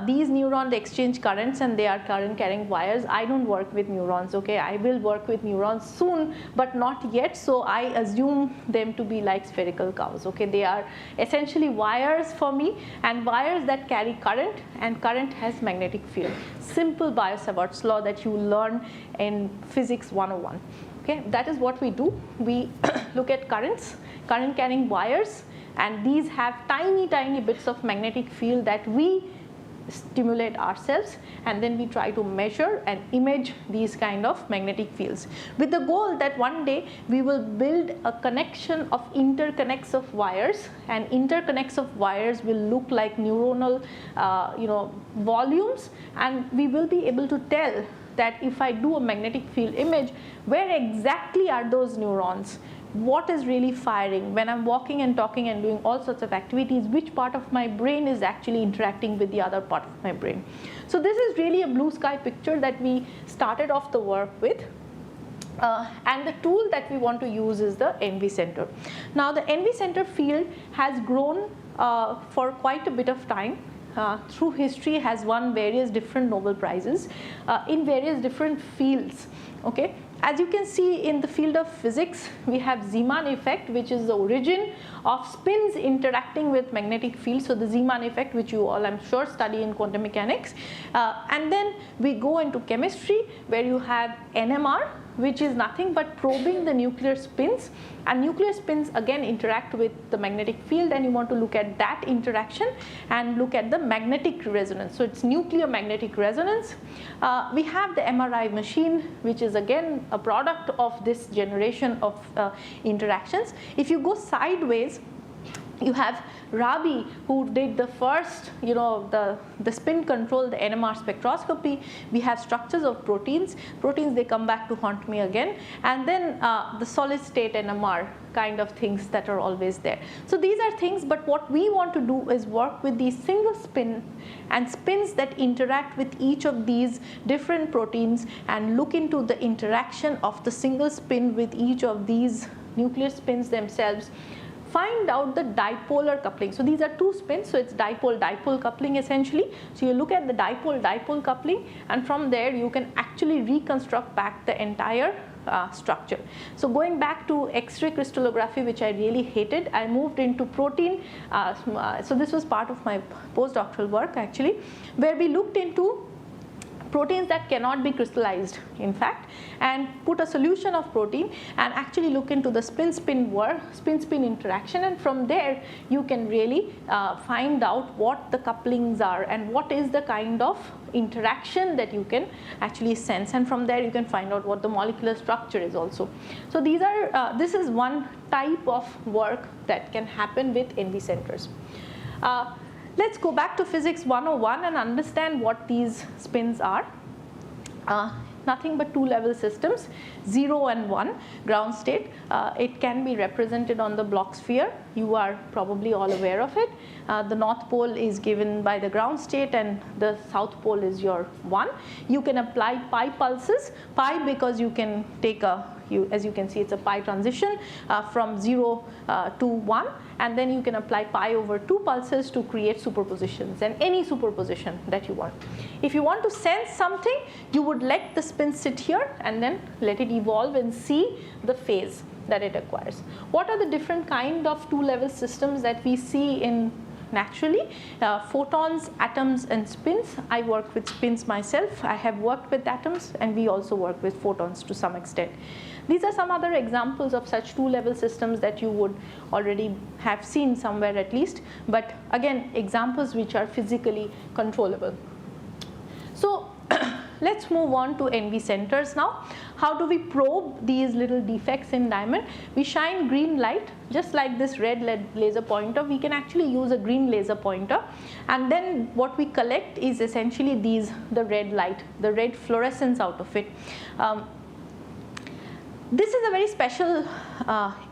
these neurons, they exchange currents and they are current carrying wires. I don't work with neurons, okay? I will work with neurons soon, but not yet. So I assume them to be like spherical cows, okay? They are essentially wires for me, and wires that carry current, and current has magnetic field. Simple Biot-Savart's law that you learn in Physics 101. Okay, that is what we do. We look at currents, current carrying wires, and these have tiny bits of magnetic field that we stimulate ourselves, and then we try to measure and image these kind of magnetic fields, with the goal that one day we will build a connection of interconnects of wires, and interconnects of wires will look like neuronal volumes, and we will be able to tell that if I do a magnetic field image, where exactly are those neurons, what is really firing when I'm walking and talking and doing all sorts of activities, which part of my brain is actually interacting with the other part of my brain. So this is really a blue sky picture that we started off the work with. And the tool that we want to use is the NV Center. Now the NV Center field has grown for quite a bit of time. Through history has won various different Nobel Prizes in various different fields. Okay, as you can see in the field of physics, we have Zeeman effect, which is the origin of spins interacting with magnetic fields. So the Zeeman effect, which you all I'm sure study in quantum mechanics, and then we go into chemistry where you have NMR, which is nothing but probing the nuclear spins, and nuclear spins again interact with the magnetic field, and you want to look at that interaction and look at the magnetic resonance. So it's nuclear magnetic resonance. We have the MRI machine, which is again a product of this generation of interactions. If you go sideways, you have Rabi, who did the first, the spin control, the NMR spectroscopy. We have structures of proteins. Proteins, they come back to haunt me again. And then the solid state NMR kind of things that are always there. So these are things, but what we want to do is work with these single spin and spins that interact with each of these different proteins and look into the interaction of the single spin with each of these nuclear spins themselves. Find out the dipolar coupling. So these are two spins, so it's dipole-dipole coupling essentially. So you look at the dipole-dipole coupling, and from there you can actually reconstruct back the entire structure. So going back to X-ray crystallography, which I really hated, I moved into protein. So this was part of my postdoctoral work actually, where we looked into proteins that cannot be crystallized, in fact, and put a solution of protein and actually look into the spin-spin interaction, and from there you can really find out what the couplings are and what is the kind of interaction that you can actually sense, and from there you can find out what the molecular structure is also. So these are this is one type of work that can happen with NV centers. Let's go back to physics 101 and understand what these spins are. Nothing but two-level systems, 0 and 1 ground state. It can be represented on the Bloch sphere. You are probably all aware of it. The north pole is given by the ground state and the south pole is your 1. You can apply pi pulses, pi because you can take as you can see, it's a pi transition from 0 to 1, and then you can apply pi over 2 pulses to create superpositions, and any superposition that you want. If you want to sense something, you would let the spin sit here and then let it evolve and see the phase that it acquires. What are the different kind of two-level systems that we see in naturally? Photons, atoms, and spins. I work with spins myself. I have worked with atoms, and we also work with photons to some extent. These are some other examples of such two-level systems that you would already have seen somewhere at least, but again, examples which are physically controllable. So let's move on to NV centers now. How do we probe these little defects in diamond? We shine green light, just like this red laser pointer. We can actually use a green laser pointer, and then what we collect is essentially the red light, the red fluorescence out of it. This is a very special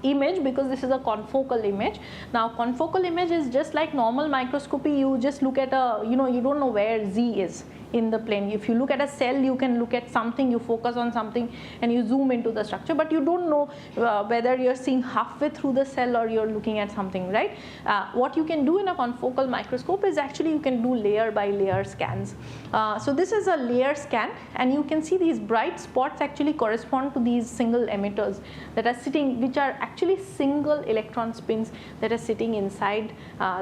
image because this is a confocal image. Now confocal image is just like normal microscopy. You just look at you don't know where Z is in the plane. If you look at a cell, you can look at something, you focus on something and you zoom into the structure, but you don't know whether you're seeing halfway through the cell or you're looking at something, right? What you can do in a confocal microscope is actually you can do layer by layer scans. So this is a layer scan, and you can see these bright spots actually correspond to these single emitters that are sitting, which are actually single electron spins that are sitting inside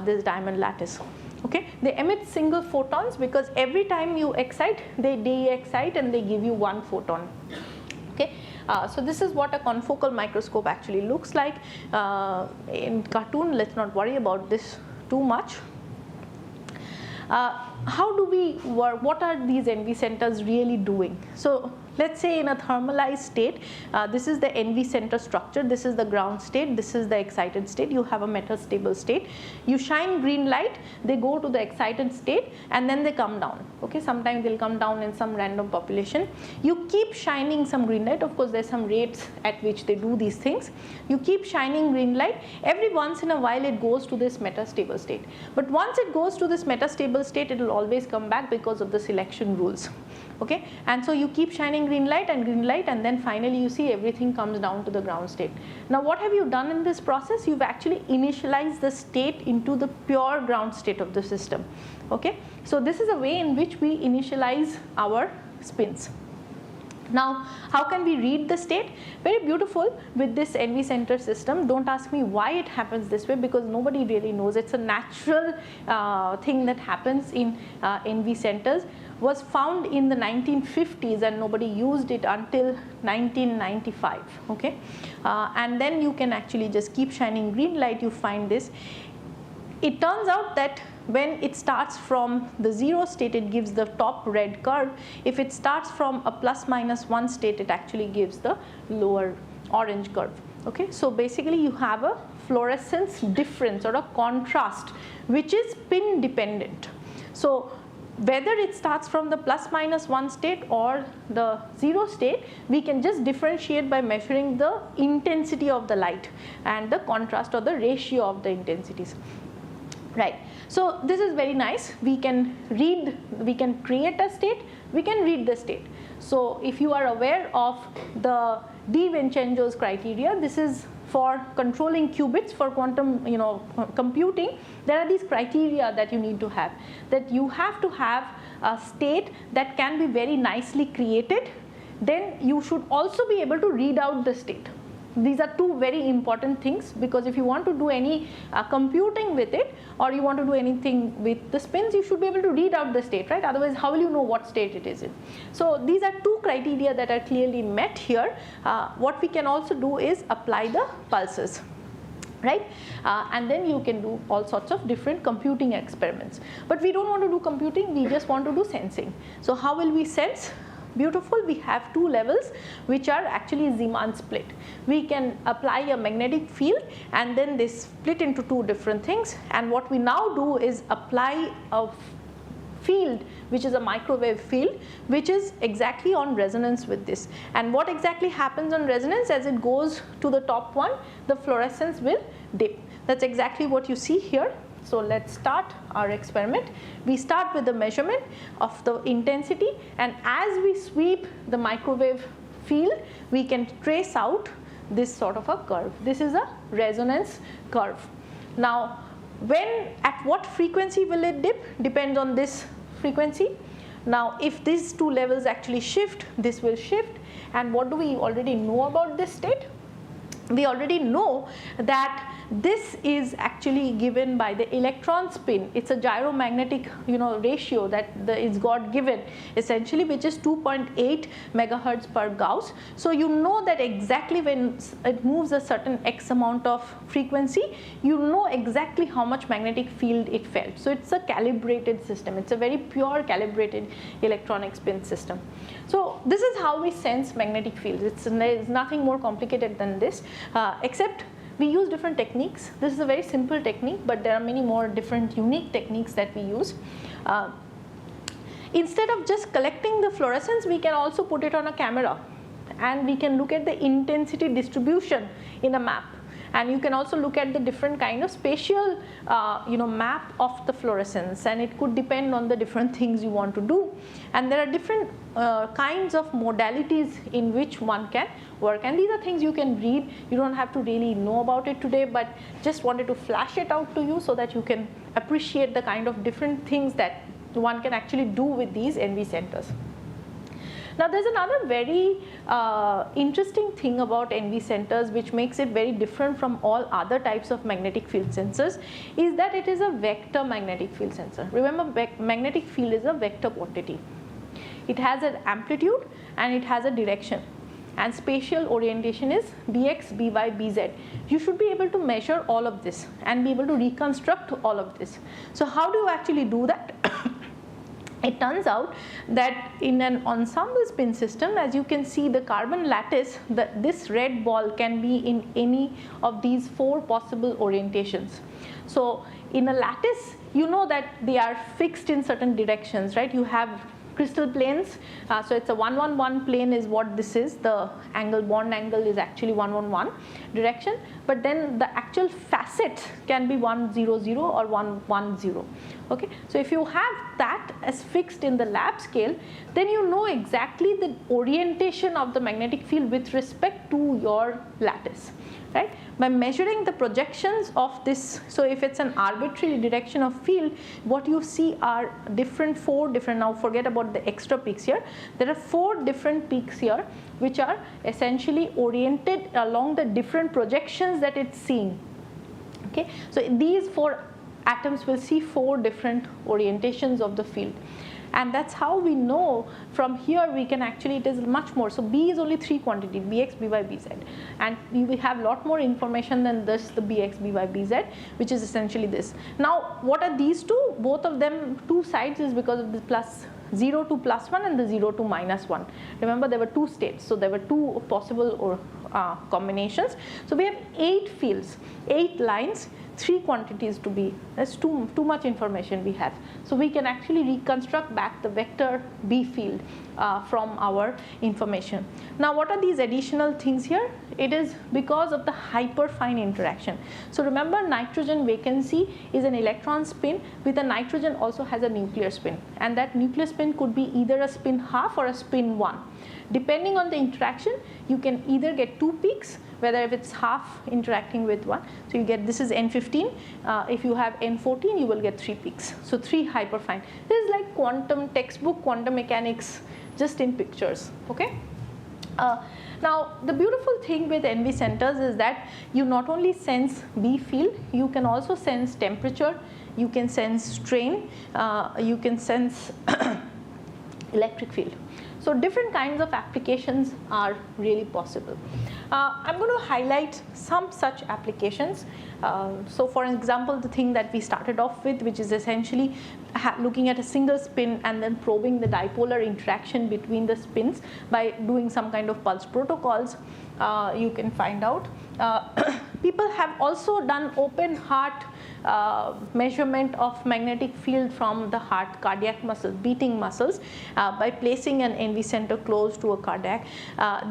this diamond lattice. Okay, they emit single photons because every time you excite, they de-excite and they give you one photon. Okay, so this is what a confocal microscope actually looks like. In cartoon, let's not worry about this too much. How do we work? What are these NV centers really doing? So let's say in a thermalized state, this is the NV center structure, this is the ground state, this is the excited state, you have a metastable state. You shine green light, they go to the excited state and then they come down. Okay, sometimes they'll come down in some random population. You keep shining some green light, of course there's some rates at which they do these things. You keep shining green light, every once in a while it goes to this metastable state. But once it goes to this metastable state, it will always come back because of the selection rules. Okay, and so you keep shining green light and then finally you see everything comes down to the ground state. Now what have you done in this process? You've actually initialized the state into the pure ground state of the system. Okay, so this is a way in which we initialize our spins. Now, how can we read the state? Very beautiful with this NV center system. Don't ask me why it happens this way because nobody really knows. It's a natural thing that happens in NV centers. Was found in the 1950s and nobody used it until 1995. Okay, and then you can actually just keep shining green light, you find this. It turns out that when it starts from the 0 state, it gives the top red curve. If it starts from a ±1 state, it actually gives the lower orange curve. Okay, so basically you have a fluorescence difference or a contrast which is spin dependent. So whether it starts from the ±1 state or the 0 state, we can just differentiate by measuring the intensity of the light and the contrast or the ratio of the intensities. Right. So this is very nice. We can read, we can create a state, we can read the state. So if you are aware of the DiVincenzo's criteria, this is for controlling qubits for quantum computing. There are these criteria that you need to have. That you have to have a state that can be very nicely created. Then you should also be able to read out the state. These are two very important things because if you want to do any computing with it or you want to do anything with the spins, you should be able to read out the state, right? Otherwise, how will you know what state it is in? So these are two criteria that are clearly met here. What we can also do is apply the pulses. Right, and then you can do all sorts of different computing experiments. But we don't want to do computing, we just want to do sensing. So how will we sense? beautiful, we have two levels which are actually Zeeman split. We can apply a magnetic field and then they split into two different things, and what we now do is apply a field which is a microwave field which is exactly on resonance with this. And what exactly happens on resonance, as it goes to the top one, the fluorescence will dip. That's exactly what you see here. So let's start our experiment. We start with the measurement of the intensity, and as we sweep the microwave field, we can trace out this sort of a curve. This is a resonance curve. Now, at what frequency will it dip depends on this frequency. Now, if these two levels actually shift, this will shift. And what do we already know about this state? We already know that this is actually given by the electron spin. It's a gyromagnetic ratio that is God given essentially, which is 2.8 megahertz per Gauss. So you know that exactly when it moves a certain X amount of frequency, you know exactly how much magnetic field it felt. So it's a calibrated system. It's a very pure calibrated electronic spin system. So this is how we sense magnetic fields. There's nothing more complicated than this, except we use different techniques. This is a very simple technique, but there are many more different unique techniques that we use. Instead of just collecting the fluorescence, we can also put it on a camera, and we can look at the intensity distribution in a map. And you can also look at the different kind of spatial map of the fluorescence, and it could depend on the different things you want to do. And there are different kinds of modalities in which one can work, and these are things you can read. You don't have to really know about it today, but just wanted to flash it out to you so that you can appreciate the kind of different things that one can actually do with these NV centers. Now, there's another very interesting thing about NV centers which makes it very different from all other types of magnetic field sensors, is that it is a vector magnetic field sensor. Remember, magnetic field is a vector quantity. It has an amplitude and it has a direction, and spatial orientation is Bx, By, Bz. You should be able to measure all of this and be able to reconstruct all of this. So how do you actually do that? It turns out that in an ensemble spin system, as you can see, the carbon lattice, this red ball can be in any of these four possible orientations. So in a lattice, you know that they are fixed in certain directions, right? You have crystal planes. So it's a 111 plane is what this is. The angle, bond angle is actually 111 direction, but then the actual facets can be 100 or 110. Okay, so if you have that as fixed in the lab scale, then you know exactly the orientation of the magnetic field with respect to your lattice, right? By measuring the projections of this, so if it's an arbitrary direction of field, what you see are four different, now forget about the extra peaks here, there are 4 different peaks here which are essentially oriented along the different projections that it's seeing. Okay, so these 4 atoms will see 4 different orientations of the field. And that's how we know from here we can actually, it is much more. So B is only 3 quantity, Bx, By, Bz. And you will have a lot more information than this, the Bx, By, Bz, which is essentially this. Now, what are these two? Both of them, 2 sides is because of the plus 0 to +1 and the 0 to -1. Remember, there were 2 states, so there were 2 possible combinations. So we have 8 fields, 8 lines, 3 quantities to be, that's too much information we have. So we can actually reconstruct back the vector B field from our information. Now, what are these additional things here? It is because of the hyperfine interaction. So remember, nitrogen vacancy is an electron spin with a nitrogen also has a nuclear spin, and that nuclear spin could be either a spin half or a spin 1. Depending on the interaction, you can either get 2 peaks, whether if it's half interacting with 1. So you get, this is N15. If you have N14, you will get 3 peaks. So 3 hyperfine. This is like quantum textbook, quantum mechanics, just in pictures. Okay. Now, the beautiful thing with NV centers is that you not only sense B field, you can also sense temperature, you can sense strain, you can sense electric field. So different kinds of applications are really possible. I'm going to highlight some such applications. So for example, the thing that we started off with, which is essentially looking at a single spin and then probing the dipolar interaction between the spins by doing some kind of pulse protocols, you can find out. People have also done open heart measurement of magnetic field from the heart, cardiac muscles, beating muscles, by placing an NV center close to a cardiac.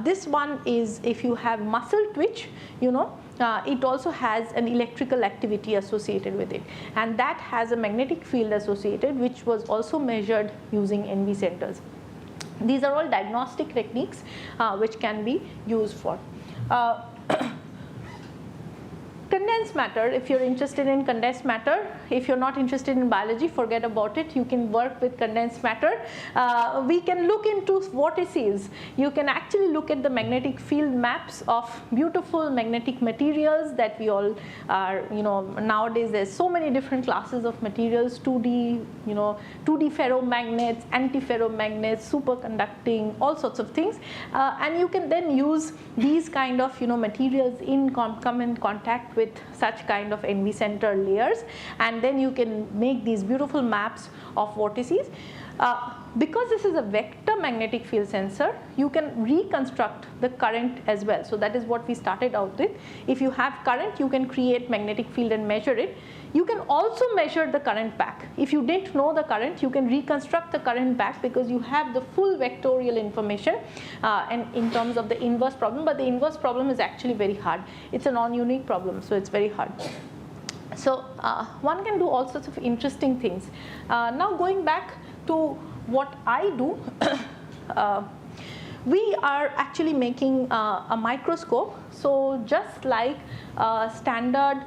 This one is if you have muscle twitch, it also has an electrical activity associated with it, and that has a magnetic field associated, which was also measured using NV centers. These are all diagnostic techniques which can be used for. Condensed matter, if you're interested in condensed matter, if you're not interested in biology, forget about it. You can work with condensed matter. We can look into vortices. You can actually look at the magnetic field maps of beautiful magnetic materials that we all are, nowadays there's so many different classes of materials, 2D, 2D ferromagnets, antiferromagnets, superconducting, all sorts of things. And you can then use these kind of, materials come in contact with such kind of NV center layers, and then you can make these beautiful maps of vortices. Because this is a vector magnetic field sensor, you can reconstruct the current as well. So that is what we started out with. If you have current, you can create magnetic field and measure it. You can also measure the current back. If you didn't know the current, you can reconstruct the current back because you have the full vectorial information and in terms of the inverse problem. But the inverse problem is actually very hard. It's a non-unique problem, so it's very hard. So one can do all sorts of interesting things. Now going back to what I do, we are actually making a microscope. So just like a standard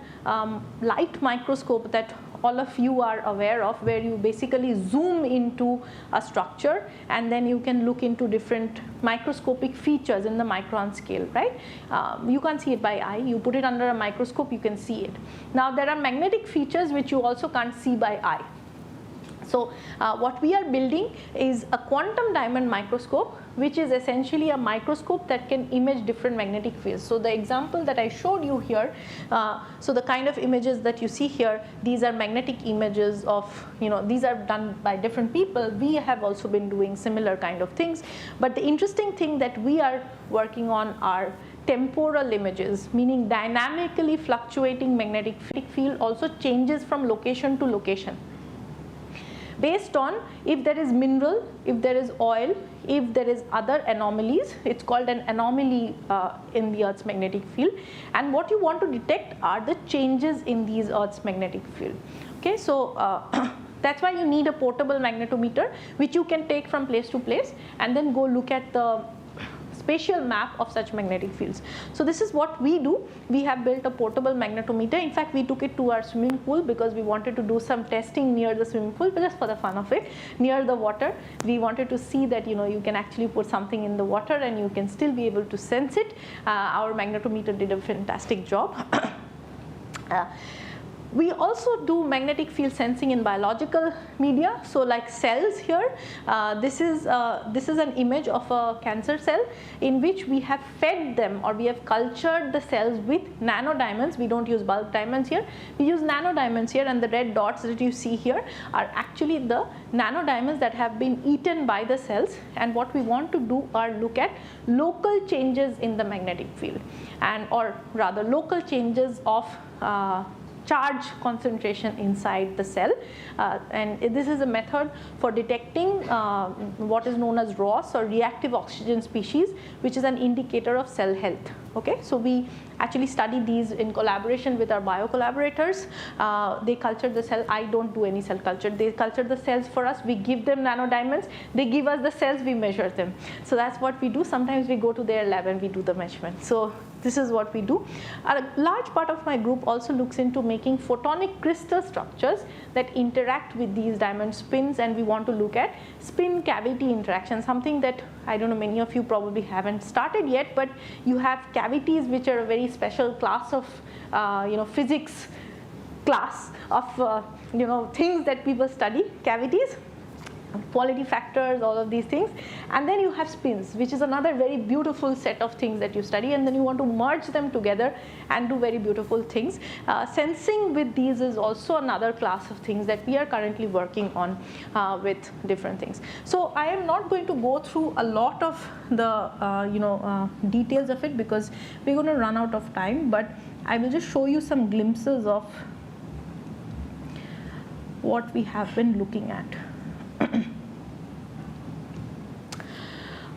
light microscope that all of you are aware of, where you basically zoom into a structure and then you can look into different microscopic features in the micron scale, right? You can't see it by eye. You put it under a microscope, you can see it. Now there are magnetic features which you also can't see by eye. So what we are building is a quantum diamond microscope, which is essentially a microscope that can image different magnetic fields. So the example that I showed you here, so the kind of images that you see here, these are magnetic images of, these are done by different people. We have also been doing similar kind of things. But the interesting thing that we are working on are temporal images, meaning dynamically fluctuating magnetic field also changes from location to location, based on if there is mineral, if there is oil, if there is other anomalies. It's called an anomaly in the Earth's magnetic field. And what you want to detect are the changes in these Earth's magnetic field. Okay, so that's why you need a portable magnetometer, which you can take from place to place and then go look at the spatial map of such magnetic fields. So this is what we do. We have built a portable magnetometer. In fact, we took it to our swimming pool because we wanted to do some testing near the swimming pool, but just for the fun of it, near the water. We wanted to see that you can actually put something in the water and you can still be able to sense it. Our magnetometer did a fantastic job. We also do magnetic field sensing in biological media. So like cells here, this is an image of a cancer cell in which we have fed them, or we have cultured the cells with nanodiamonds. We don't use bulk diamonds here. We use nanodiamonds here, and the red dots that you see here are actually the nanodiamonds that have been eaten by the cells. And what we want to do are look at local changes in the magnetic field, or rather local changes of charge concentration inside the cell, and this is a method for detecting what is known as ROS, or reactive oxygen species, which is an indicator of cell health. Okay, so we actually study these in collaboration with our bio collaborators. They culture the cell. I don't do any cell culture. They culture the cells for us. We give them nanodiamonds. They give us the cells. We measure them. So that's what we do. Sometimes we go to their lab and we do the measurement. So this is what we do. A large part of my group also looks into making photonic crystal structures that interact with these diamond spins, and we want to look at spin cavity interaction, something that I don't know, many of you probably haven't started yet, but you have cavities which are a very special class of physics class of things that people study, cavities. quality factors, all of these things. And then you have spins, which is another very beautiful set of things that you study, and then you want to merge them together and do very beautiful things. Sensing with these is also another class of things that we are currently working on with different things. So I am not going to go through a lot of the details of it, because we're going to run out of time, but I will just show you some glimpses of what we have been looking at.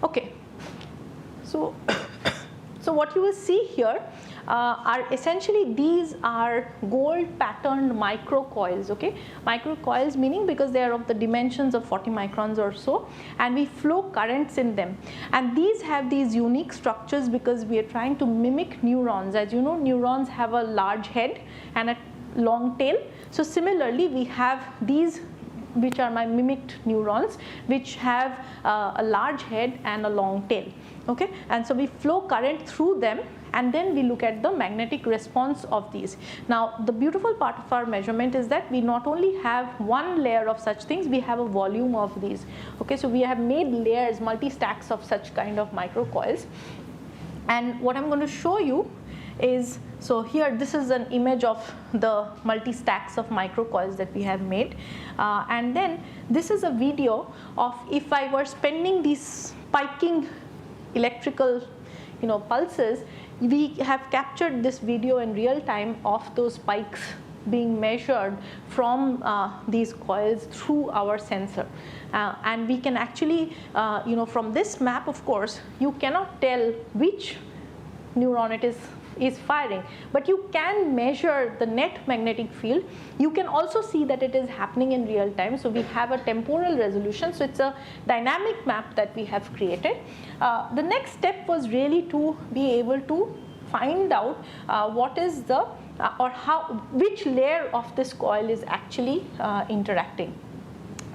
Okay, so what you will see here are essentially, these are gold patterned microcoils. Okay, microcoils meaning because they are of the dimensions of 40 microns or so, and we flow currents in them, and these have these unique structures because we are trying to mimic neurons. As you know, neurons have a large head and a long tail. So similarly, we have these, which are my mimicked neurons, which have a large head and a long tail. Okay, and so we flow current through them, and then we look at the magnetic response of these. Now, the beautiful part of our measurement is that we not only have one layer of such things, we have a volume of these. Okay, so we have made layers, multi-stacks of such kind of microcoils. And what I'm going to show you is, so here this is an image of the multi-stacks of microcoils that we have made, and then this is a video of if I were spending these spiking electrical pulses. We have captured this video in real time of those spikes being measured from these coils through our sensor, and we can actually from this map, of course, you cannot tell which neuron it is firing, but you can measure the net magnetic field. You can also see that it is happening in real time, so we have a temporal resolution, so it's a dynamic map that we have created. The next step was really to be able to find out what is the which layer of this coil is actually interacting.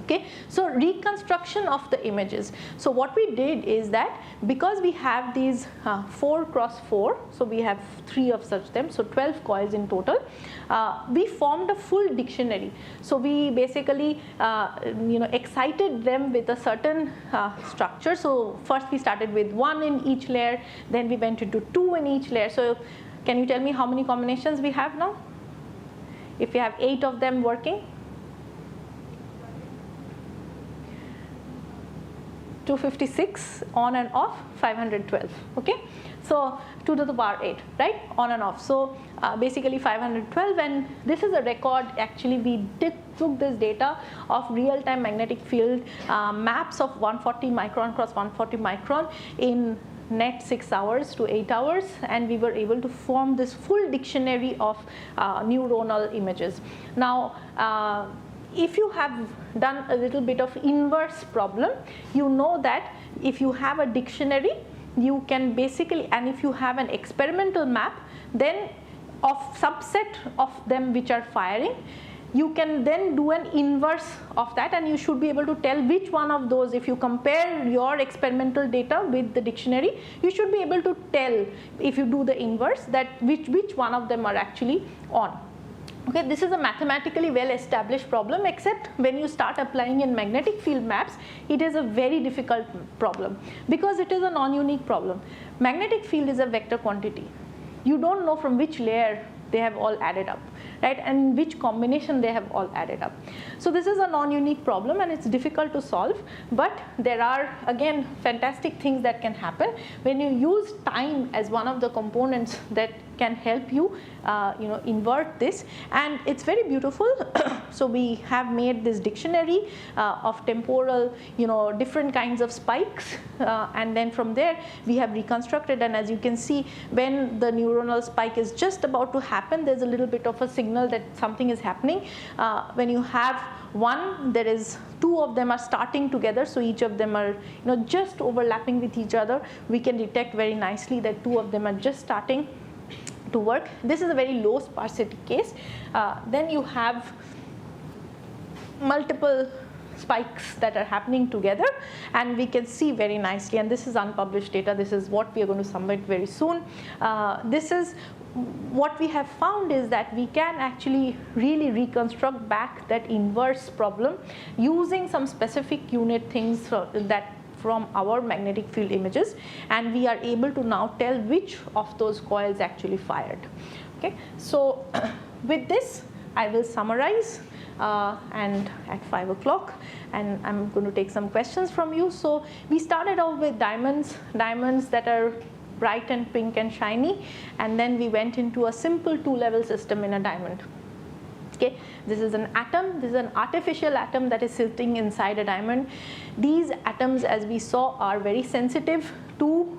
Okay, so reconstruction of the images. So what we did is that because we have these 4 cross 4, so we have 3 of such them, so 12 coils in total, we formed a full dictionary. So we basically excited them with a certain structure. So first we started with 1 in each layer, then we went into 2 in each layer. So can you tell me how many combinations we have now? If we have 8 of them working? 256 on and off, 512. Okay, so 2 to the power 8, right, on and off. So basically 512, and this is a record. Actually, we took this data of real-time magnetic field maps of 140 micron cross 140 micron in net 6 hours to 8 hours, and we were able to form this full dictionary of neuronal images. Now, if you have done a little bit of inverse problem, you know that if you have a dictionary, you can basically, and if you have an experimental map, then of subset of them which are firing, you can then do an inverse of that, and you should be able to tell which one of those, if you compare your experimental data with the dictionary, you should be able to tell, if you do the inverse, that which one of them are actually on. Okay, this is a mathematically well established problem, except when you start applying in magnetic field maps, it is a very difficult problem because it is a non-unique problem. Magnetic field is a vector quantity. You don't know from which layer they have all added up, right, and which combination they have all added up. So this is a non-unique problem, and it's difficult to solve, but there are again fantastic things that can happen when you use time as one of the components that can help you invert this, and it's very beautiful. So we have made this dictionary of temporal different kinds of spikes, and then from there we have reconstructed, and as you can see, when the neuronal spike is just about to happen, there's a little bit of a signal that something is happening. When you have one, there is 2 of them are starting together, so each of them are just overlapping with each other. We can detect very nicely that 2 of them are just starting to work. This is a very low sparsity case. Then you have multiple spikes that are happening together, and we can see very nicely, and this is unpublished data, this is what we are going to submit very soon. This is what we have found is that we can actually really reconstruct back that inverse problem using some specific unit things that from our magnetic field images, and we are able to now tell which of those coils actually fired. Okay, so with this I will summarize and at 5 o'clock, and I'm going to take some questions from you. So we started out with diamonds that are bright and pink and shiny, and then we went into a simple two-level system in a diamond. Okay, this is an atom, this is an artificial atom that is sitting inside a diamond. These atoms, as we saw, are very sensitive to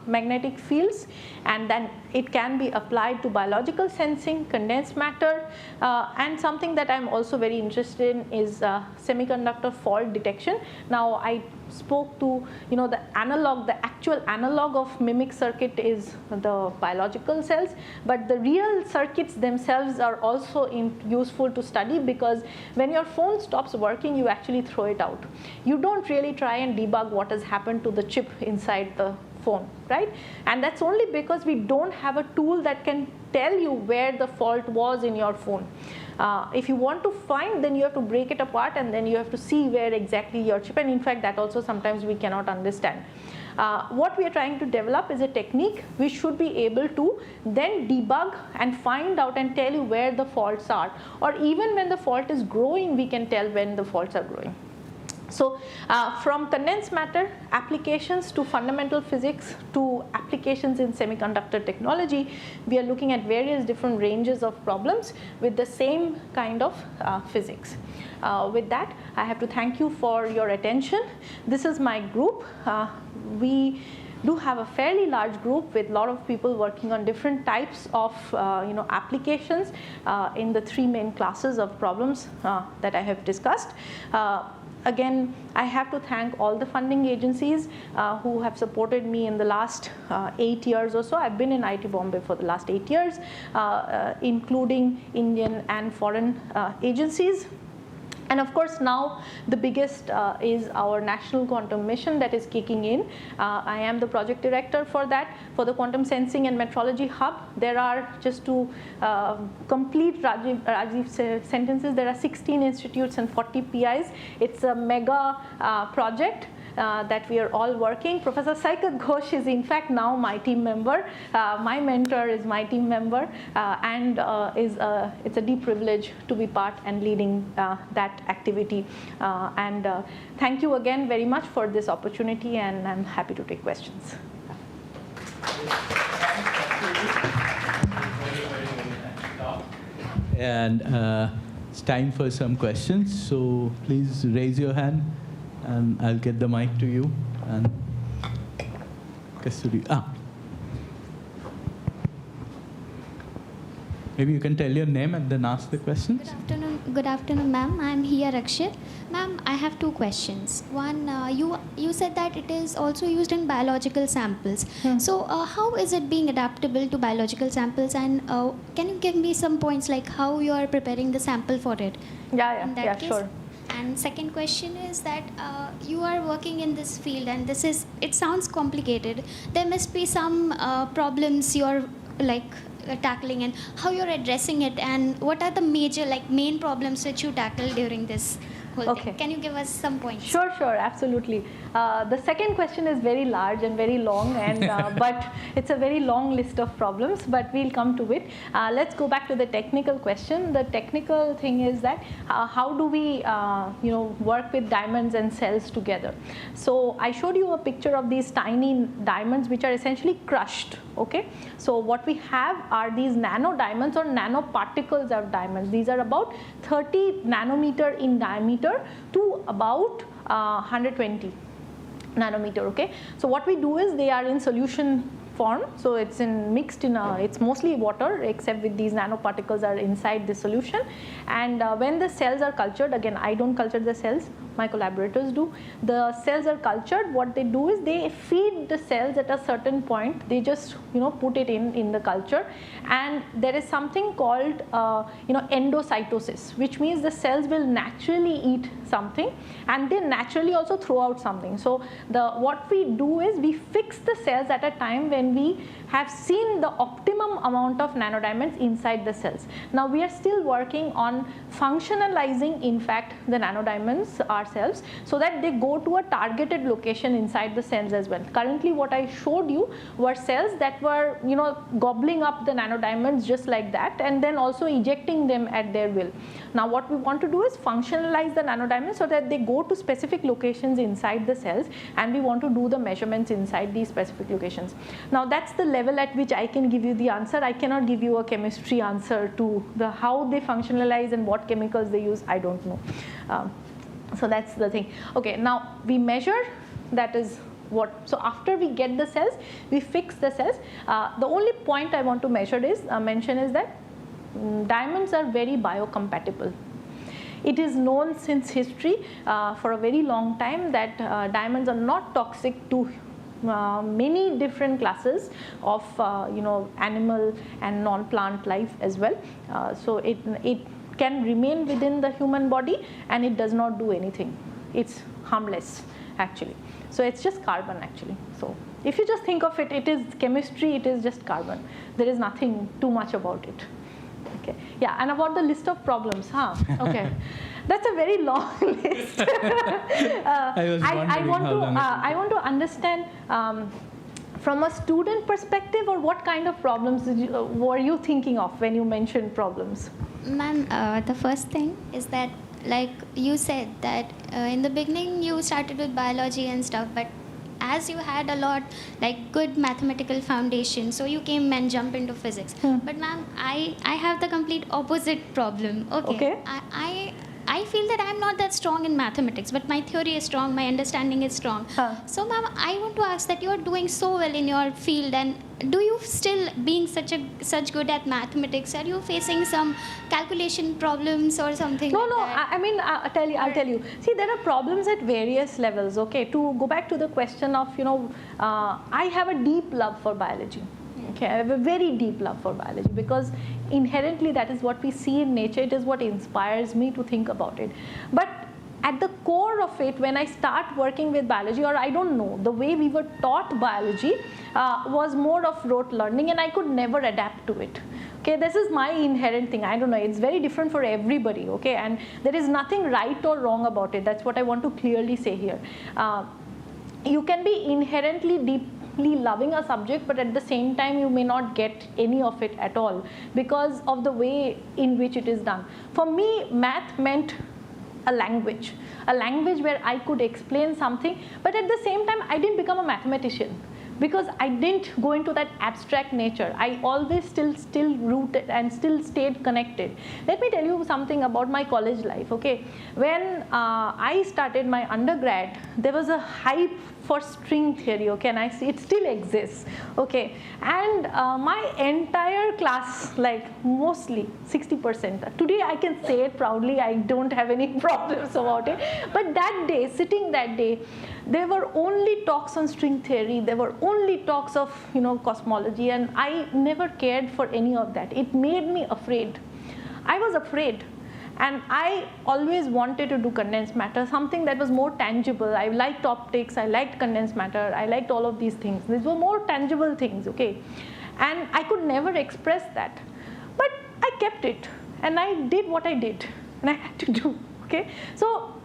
magnetic fields, and then it can be applied to biological sensing, condensed matter, and something that I'm also very interested in is semiconductor fault detection. Now I spoke to, the analog, the actual analog of mimic circuit is the biological cells, but the real circuits themselves are also useful to study, because when your phone stops working, you actually throw it out. You don't really try and debug what has happened to the chip inside the phone, right? And that's only because we don't have a tool that can tell you where the fault was in your phone. If you want to find, then you have to break it apart, and then you have to see where exactly your chip, and in fact that also sometimes we cannot understand. What we are trying to develop is a technique which should be able to then debug and find out and tell you where the faults are, or even when the fault is growing, we can tell when the faults are growing. So from condensed matter applications to fundamental physics to applications in semiconductor technology, we are looking at various different ranges of problems with the same kind of physics. With that, I have to thank you for your attention. This is my group. We do have a fairly large group with a lot of people working on different types of applications in the three main classes of problems that I have discussed. Again, I have to thank all the funding agencies who have supported me in the last 8 years or so. I've been in IT Bombay for the last 8 years, including Indian and foreign agencies. And of course, now the biggest is our national quantum mission that is kicking in. I am the project director for that, for the Quantum Sensing and Metrology Hub. There are, just to complete Rajiv's sentences, there are 16 institutes and 40 PIs. It's a mega project that we are all working. Professor Saikat Ghosh is in fact now my team member. My mentor is my team member, and it's a deep privilege to be part and leading that activity. Thank you again very much for this opportunity, and I'm happy to take questions. And it's time for some questions, so please raise your hand and I'll get the mic to you. And Kasturi, maybe you can tell your name and then ask the questions. Good afternoon, ma'am. I'm here, Akshit. Ma'am, I have two questions. One, you said that it is also used in biological samples. So how is it being adaptable to biological samples, and can you give me some points like how you are preparing the sample for it? Yeah, sure. And second question is that you are working in this field, and it sounds complicated. There must be some problems you're tackling, and how you're addressing it, and what are the major main problems that you tackle during this whole thing? Can you give us some points? Sure, absolutely. The second question is very large and very long, and but it's a very long list of problems, but we'll come to it. Let's go back to the technical question. The technical thing is that how do we work with diamonds and cells together? So I showed you a picture of these tiny diamonds which are essentially crushed. Okay, so what we have are these nano diamonds or nanoparticles of diamonds. These are about 30 nanometer in diameter to about 120 nanometer. Okay, so what we do is they are in solution form. So it's mixed in it's mostly water, except with these nanoparticles are inside the solution. And when the cells are cultured, again, I don't culture the cells, my collaborators do. The cells are cultured. What they do is they feed the cells at a certain point. They just put it in the culture, and there is something called endocytosis, which means the cells will naturally eat something, and they naturally also throw out something. So what we do is we fix the cells at a time when we have seen the optimum amount of nanodiamonds inside the cells. Now we are still working on functionalizing, in fact, the nanodiamonds ourselves, so that they go to a targeted location inside the cells as well. Currently what I showed you were cells that were gobbling up the nanodiamonds just like that, and then also ejecting them at their will. Now what we want to do is functionalize the nanodiamonds so that they go to specific locations inside the cells, and we want to do the measurements inside these specific locations. Now that's the level at which I can give you the answer. I cannot give you a chemistry answer to how they functionalize and what chemicals they use. I don't know. So that's the thing. Okay, now we measure, that is what. So after we get the cells, we fix the cells. The only point I want to mention is that diamonds are very biocompatible. It is known since history for a very long time that diamonds are not toxic to many different classes of animal and non-plant life as well. So it can remain within the human body, and it does not do anything. It's harmless actually. So it's just carbon actually. So if you just think of it, it is chemistry, it is just carbon. There is nothing too much about it. Okay. Yeah, and about the list of problems, okay. That's a very long list. I want to understand from a student perspective, or what kind of problems were you thinking of when you mentioned problems? Ma'am, the first thing is that, like you said, that in the beginning you started with biology and stuff, but as you had a lot good mathematical foundation, so you came and jumped into physics. But ma'am, I have the complete opposite problem. Okay. I feel that I'm not that strong in mathematics, but my theory is strong, my understanding is strong. So ma'am, I want to ask that you are doing so well in your field, and do you still, being such good at mathematics, are you facing some calculation problems or something? No, that? I mean, I'll tell you. See, there are problems at various levels. Okay, to go back to the question of I have a deep love for biology. Okay, I have a very deep love for biology, because inherently that is what we see in nature. It is what inspires me to think about it. But at the core of it, when I start working with biology, or I don't know, the way we were taught biology was more of rote learning, and I could never adapt to it. Okay, this is my inherent thing. I don't know, it's very different for everybody. Okay, and there is nothing right or wrong about it. That's what I want to clearly say here. You can be inherently deeply loving a subject, but at the same time you may not get any of it at all because of the way in which it is done. For me, math meant a language where I could explain something, but at the same time I didn't become a mathematician, because I didn't go into that abstract nature. I always still rooted and still stayed connected. Let me tell you something about my college life. Okay, when I started my undergrad, there was a hype for string theory. Okay, and I see it still exists. Okay, and my entire class, like mostly 60%. Today I can say it proudly. I don't have any problems about it. But that day, sitting that day, there were only talks on string theory. There were only talks of cosmology, and I never cared for any of that. It made me afraid. I was afraid, and I always wanted to do condensed matter, something that was more tangible. I liked optics, I liked condensed matter, I liked all of these things. These were more tangible things, okay? And I could never express that. But I kept it, and I did what I did, and I had to do, okay? So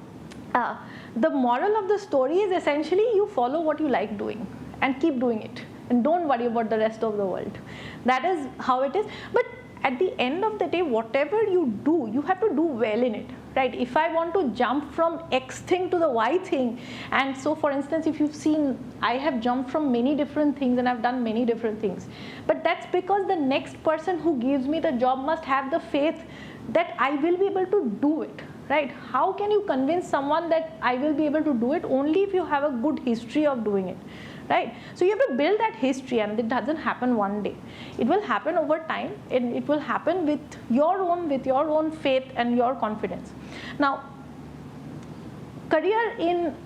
the moral of the story is essentially you follow what you like doing and keep doing it, and don't worry about the rest of the world. That is how it is. But at the end of the day, whatever you do, you have to do well in it, right? If I want to jump from X thing to the Y thing, and so for instance, if you've seen, I have jumped from many different things and I've done many different things. But that's because the next person who gives me the job must have the faith that I will be able to do it, right? How can you convince someone that I will be able to do it? Only if you have a good history of doing it, right? So you have to build that history, and it doesn't happen one day. It will happen over time, and it will happen with your own faith and your confidence. Now, career in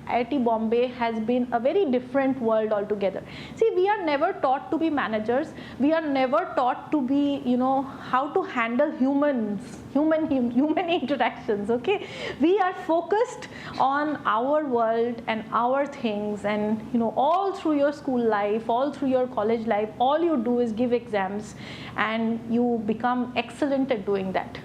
IIT Bombay has been a very different world altogether. See, we are never taught to be managers. We are never taught to be, how to handle human interactions, okay? We are focused on our world and our things, and, all through your school life, all through your college life, all you do is give exams, and you become excellent at doing that.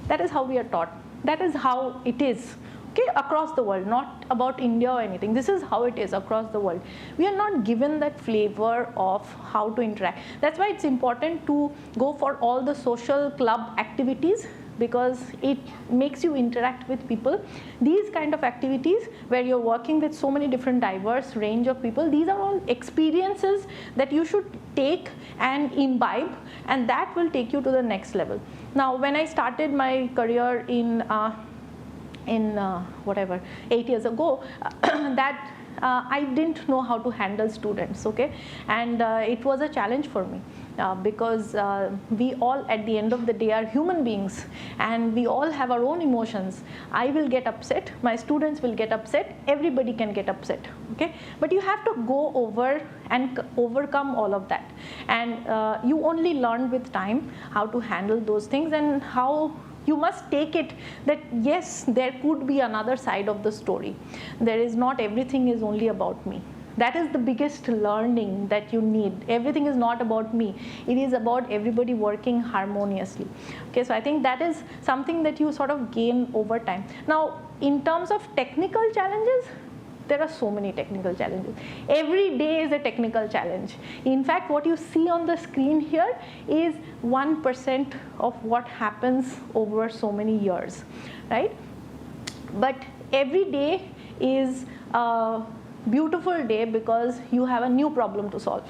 That is how we are taught. That is how it is. Okay, across the world, not about India or anything. This is how it is across the world. We are not given that flavor of how to interact. That's why it's important to go for all the social club activities, because it makes you interact with people. These kind of activities where you're working with so many different diverse range of people, these are all experiences that you should take and imbibe, and that will take you to the next level. Now, when I started my career in 8 years ago, that I didn't know how to handle students, okay? And it was a challenge for me because we all at the end of the day are human beings, and we all have our own emotions. I will get upset, my students will get upset, everybody can get upset, okay? But you have to go over and overcome all of that. And you only learn with time how to handle those things, and how you must take it that yes, there could be another side of the story. There is not everything is only about me. That is the biggest learning that you need. Everything is not about me. It is about everybody working harmoniously. Okay, so I think that is something that you sort of gain over time. Now, in terms of technical challenges, there are so many technical challenges. Every day is a technical challenge. In fact, what you see on the screen here is 1% of what happens over so many years, right? But every day is a beautiful day because you have a new problem to solve,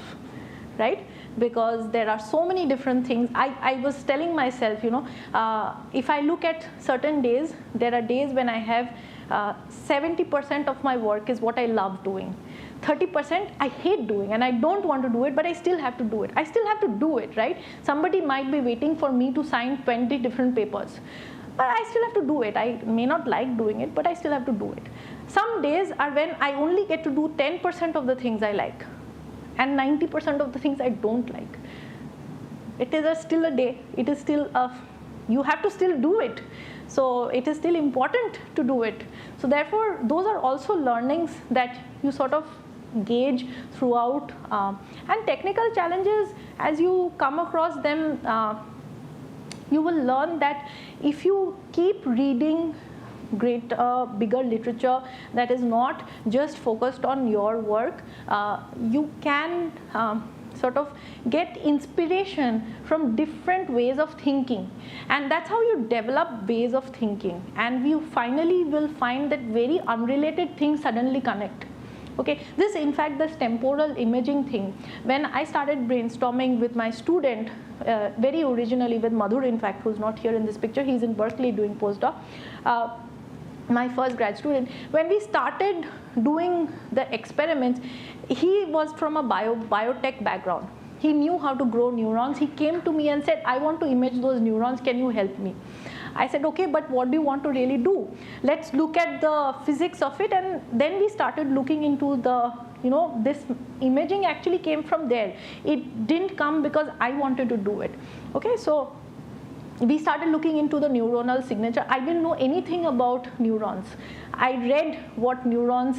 right? Because there are so many different things. I was telling myself, if I look at certain days, there are days when I have 70% of my work is what I love doing. 30% I hate doing and I don't want to do it, but I still have to do it. I still have to do it, right? Somebody might be waiting for me to sign 20 different papers, but I still have to do it. I may not like doing it, but I still have to do it. Some days are when I only get to do 10% of the things I like and 90% of the things I don't like. It is still a day. It is still you have to still do it. So it is still important to do it. So therefore, those are also learnings that you sort of gauge throughout. And technical challenges, as you come across them, you will learn that if you keep reading bigger literature that is not just focused on your work, you can sort of get inspiration from different ways of thinking, and that's how you develop ways of thinking, and you finally will find that very unrelated things suddenly connect. Okay, this in fact, this temporal imaging thing, when I started brainstorming with my student, very originally with Madhur, in fact, who's not here in this picture, he's in Berkeley doing postdoc, my first grad student, when we started doing the experiments, he was from a biotech background. He knew how to grow neurons. He came to me and said, I want to image those neurons, can you help me? I said, okay, but what do you want to really do? Let's look at the physics of it. And then we started looking into the, this imaging actually came from there. It didn't come because I wanted to do it. Okay, so we started looking into the neuronal signature. I didn't know anything about neurons. I read what neurons,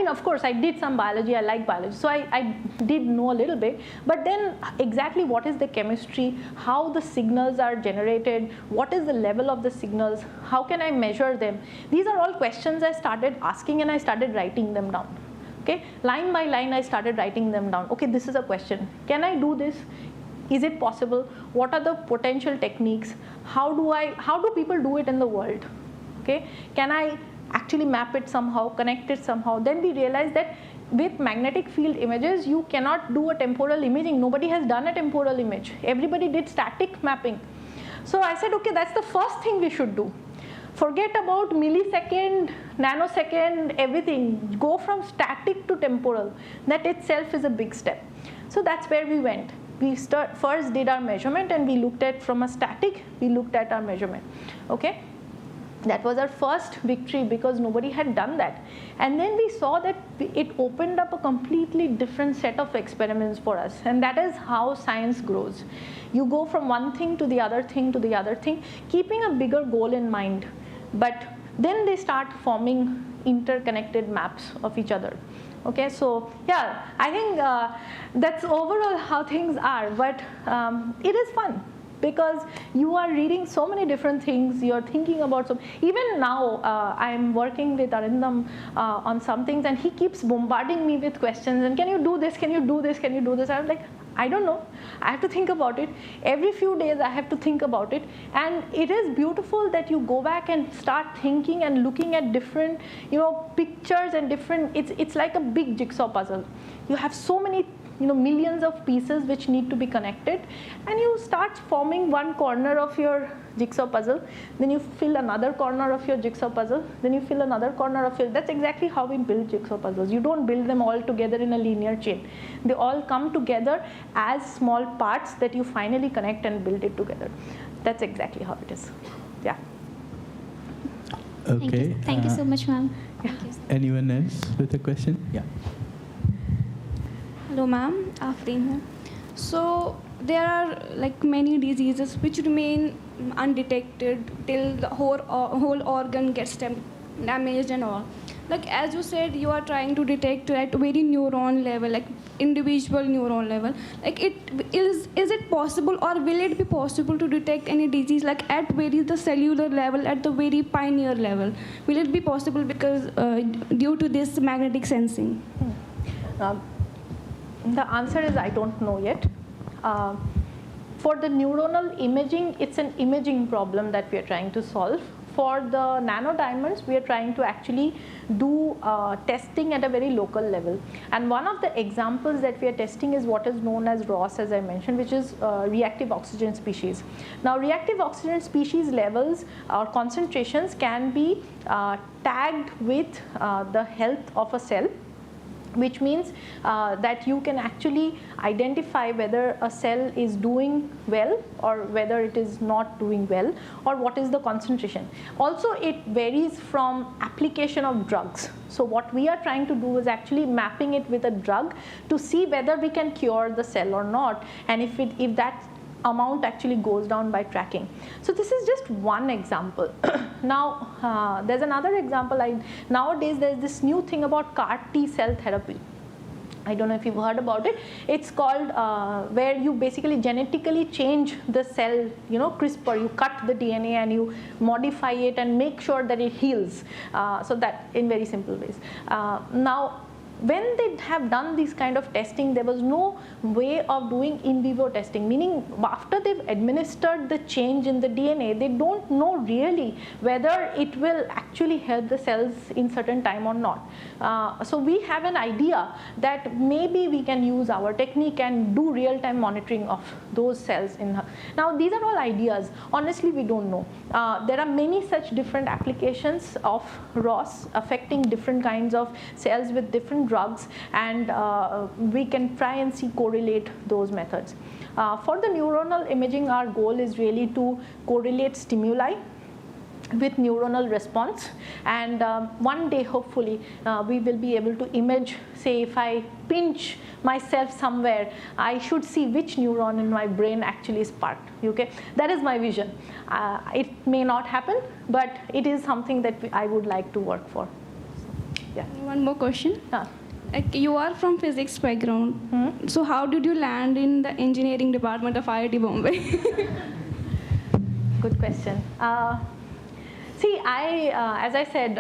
of course, I did some biology, I like biology, so I did know a little bit, but then exactly what is the chemistry, how the signals are generated, what is the level of the signals, how can I measure them? These are all questions I started asking, and I started writing them down. Okay, line by line, I started writing them down. Okay, this is a question. Can I do this? Is it possible? What are the potential techniques? How do people do it in the world? Okay, can I actually map it somehow, connect it somehow? Then we realized that with magnetic field images, you cannot do a temporal imaging. Nobody has done a temporal image. Everybody did static mapping. So I said, okay, that's the first thing we should do. forget about millisecond, nanosecond, everything. Go from static to temporal. That itself is a big step. So that's where we went. We first did our measurement, and we looked at from a static, we looked at our measurement. Okay? That was our first victory because nobody had done that. And then we saw that it opened up a completely different set of experiments for us. And that is how science grows. You go from one thing to the other thing to the other thing, keeping a bigger goal in mind. But then they start forming interconnected maps of each other. Okay, so yeah, I think that's overall how things are. But it is fun, because you are reading so many different things, you're thinking about some. Even now, I'm working with Arindam on some things, and he keeps bombarding me with questions, and can you do this, can you do this, can you do this? I'm like, I don't know, I have to think about it. Every few days I have to think about it, and it is beautiful that you go back and start thinking and looking at different, pictures and different, it's like a big jigsaw puzzle. You have so many millions of pieces which need to be connected, and you start forming one corner of your jigsaw puzzle, then you fill another corner of your jigsaw puzzle, then you fill another corner of your, that's exactly how we build jigsaw puzzles. You don't build them all together in a linear chain. They all come together as small parts that you finally connect and build it together. That's exactly how it is. Yeah. Okay. Thank you so much, ma'am. Anyone else with a question? Yeah. Hello, ma'am. Afreen here. So there are like many diseases which remain undetected till the whole organ gets damaged and all. Like as you said, you are trying to detect at very neuron level, like individual neuron level. Like is it possible, or will it be possible to detect any disease like at very the cellular level, at the very pioneer level? Will it be possible because due to this magnetic sensing? The answer is I don't know yet. For the neuronal imaging, it's an imaging problem that we are trying to solve. For the nanodiamonds, we are trying to actually do testing at a very local level. And one of the examples that we are testing is what is known as ROS, as I mentioned, which is reactive oxygen species. Now, reactive oxygen species levels or concentrations can be tagged with the health of a cell, which means that you can actually identify whether a cell is doing well or whether it is not doing well, or what is the concentration. Also, it varies from application of drugs. So what we are trying to do is actually mapping it with a drug to see whether we can cure the cell or not, and if that amount actually goes down by tracking. So this is just one example. Now there's another example. Nowadays there's this new thing about CAR T cell therapy. I don't know if you've heard about it. It's called where you basically genetically change the cell, CRISPR. You cut the DNA and you modify it and make sure that it heals. So that in very simple ways. Now, when they have done this kind of testing, there was no way of doing in vivo testing, meaning after they've administered the change in the DNA, they don't know really whether it will actually help the cells in certain time or not. So we have an idea that maybe we can use our technique and do real-time monitoring of those cells. Now these are all ideas. Honestly, we don't know. There are many such different applications of ROS affecting different kinds of cells with different drugs, and we can try and see correlate those methods. For the neuronal imaging, our goal is really to correlate stimuli with neuronal response, and one day hopefully we will be able to image, say if I pinch myself somewhere, I should see which neuron in my brain actually sparked. Okay, that is my vision. It may not happen, but it is something that I would like to work for. Yeah. One more question. Like you are from physics background, so how did you land in the engineering department of IIT Bombay? Good question. See, as I said,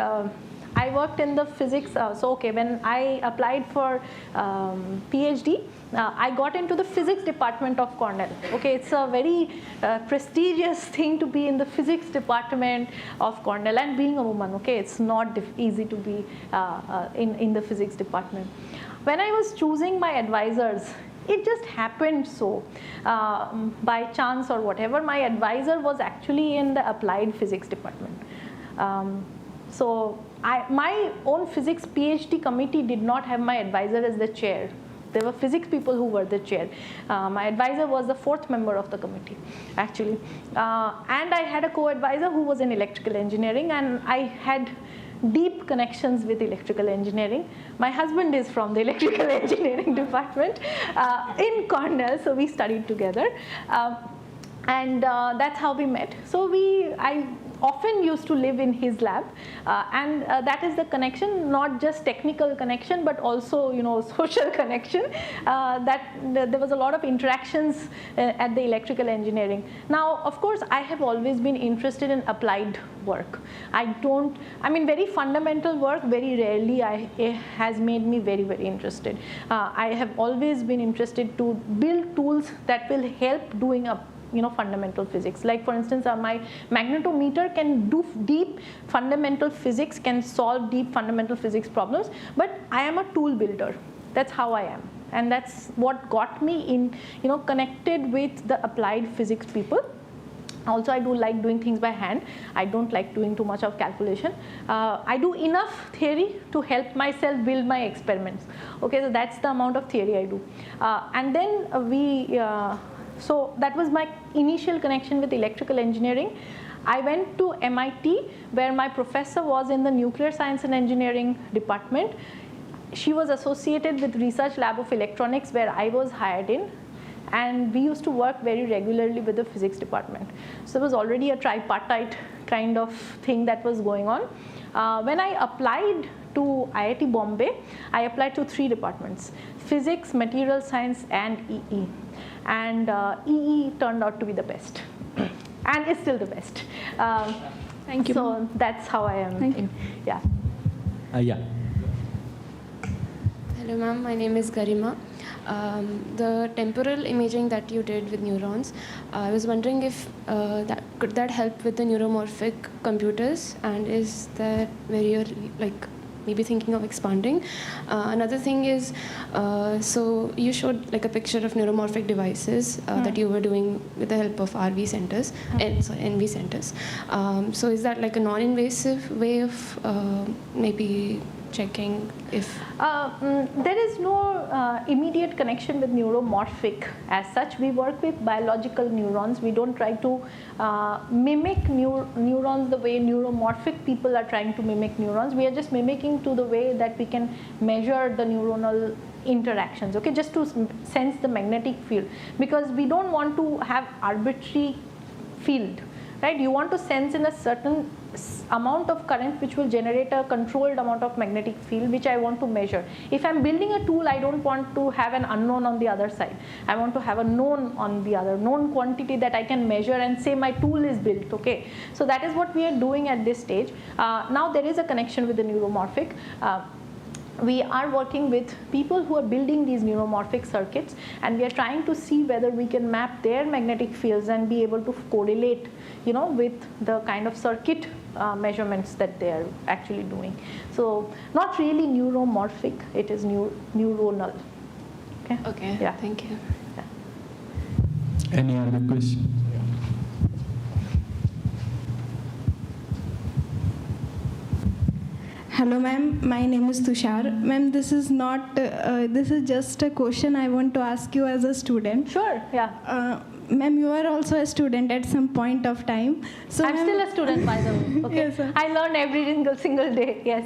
I worked in the physics. When I applied for PhD, I got into the physics department of Cornell. Okay, it's a very prestigious thing to be in the physics department of Cornell, and being a woman, okay, it's not easy to be in the physics department. When I was choosing my advisors, it just happened so by chance or whatever. My advisor was actually in the applied physics department. So my own physics PhD committee did not have my advisor as the chair. There were physics people who were the chair. My advisor was the fourth member of the committee, actually. And I had a co-advisor who was in electrical engineering, and I had deep connections with electrical engineering. My husband is from the electrical engineering department in Cornell, so we studied together. And that's how we met. So I often used to live in his lab, and that is the connection, not just technical connection, but also social connection. That there was a lot of interactions at the electrical engineering. Now, of course, I have always been interested in applied work. Very fundamental work very rarely has made me very, very interested. I have always been interested to build tools that will help doing fundamental physics. Like, for instance, my magnetometer can do deep fundamental physics, can solve deep fundamental physics problems, but I am a tool builder. That's how I am. And that's what got me in, connected with the applied physics people. Also, I do like doing things by hand. I don't like doing too much of calculation. I do enough theory to help myself build my experiments. Okay, so that's the amount of theory I do. And then so that was my initial connection with electrical engineering. I went to MIT, where my professor was in the nuclear science and engineering department. She was associated with research lab of electronics, where I was hired in. And we used to work very regularly with the physics department. So it was already a tripartite kind of thing that was going on. When I applied to IIT Bombay, I applied to 3 departments: physics, material science, and EE. And EE turned out to be the best, and is still the best. Thank you. So that's how I am. Thank you. Yeah. Yeah. Hello, ma'am. My name is Garima. The temporal imaging that you did with neurons, I was wondering if could that help with the neuromorphic computers, and is that where you're maybe thinking of expanding? Another thing is, so you showed a picture of neuromorphic devices that you were doing with the help of RV centers, NV centers. So is that a non-invasive way of maybe checking if... There is no immediate connection with neuromorphic as such. We work with biological neurons. We don't try to mimic neurons the way neuromorphic people are trying to mimic neurons. We are just mimicking to the way that we can measure the neuronal interactions, okay, just to sense the magnetic field, because we don't want to have arbitrary field, right? You want to sense in a certain amount of current which will generate a controlled amount of magnetic field, which I want to measure. If I'm building a tool, I don't want to have an unknown on the other side. I want to have a known on the other, known quantity that I can measure and say my tool is built, okay? So that is what we are doing at this stage. Now there is a connection with the neuromorphic. We are working with people who are building these neuromorphic circuits, and we are trying to see whether we can map their magnetic fields and be able to correlate, with the kind of circuit measurements that they are actually doing. So not really neuromorphic, it is neuronal. Okay. Okay. Yeah. Thank you. Yeah. Any other question? Hello, ma'am. My name is Tushar. Ma'am, this is not. This is just a question I want to ask you as a student. Sure. Yeah. Ma'am, you are also a student at some point of time. So I'm still a student, by the way. Okay. Yes, sir. I learn every single day. Yes.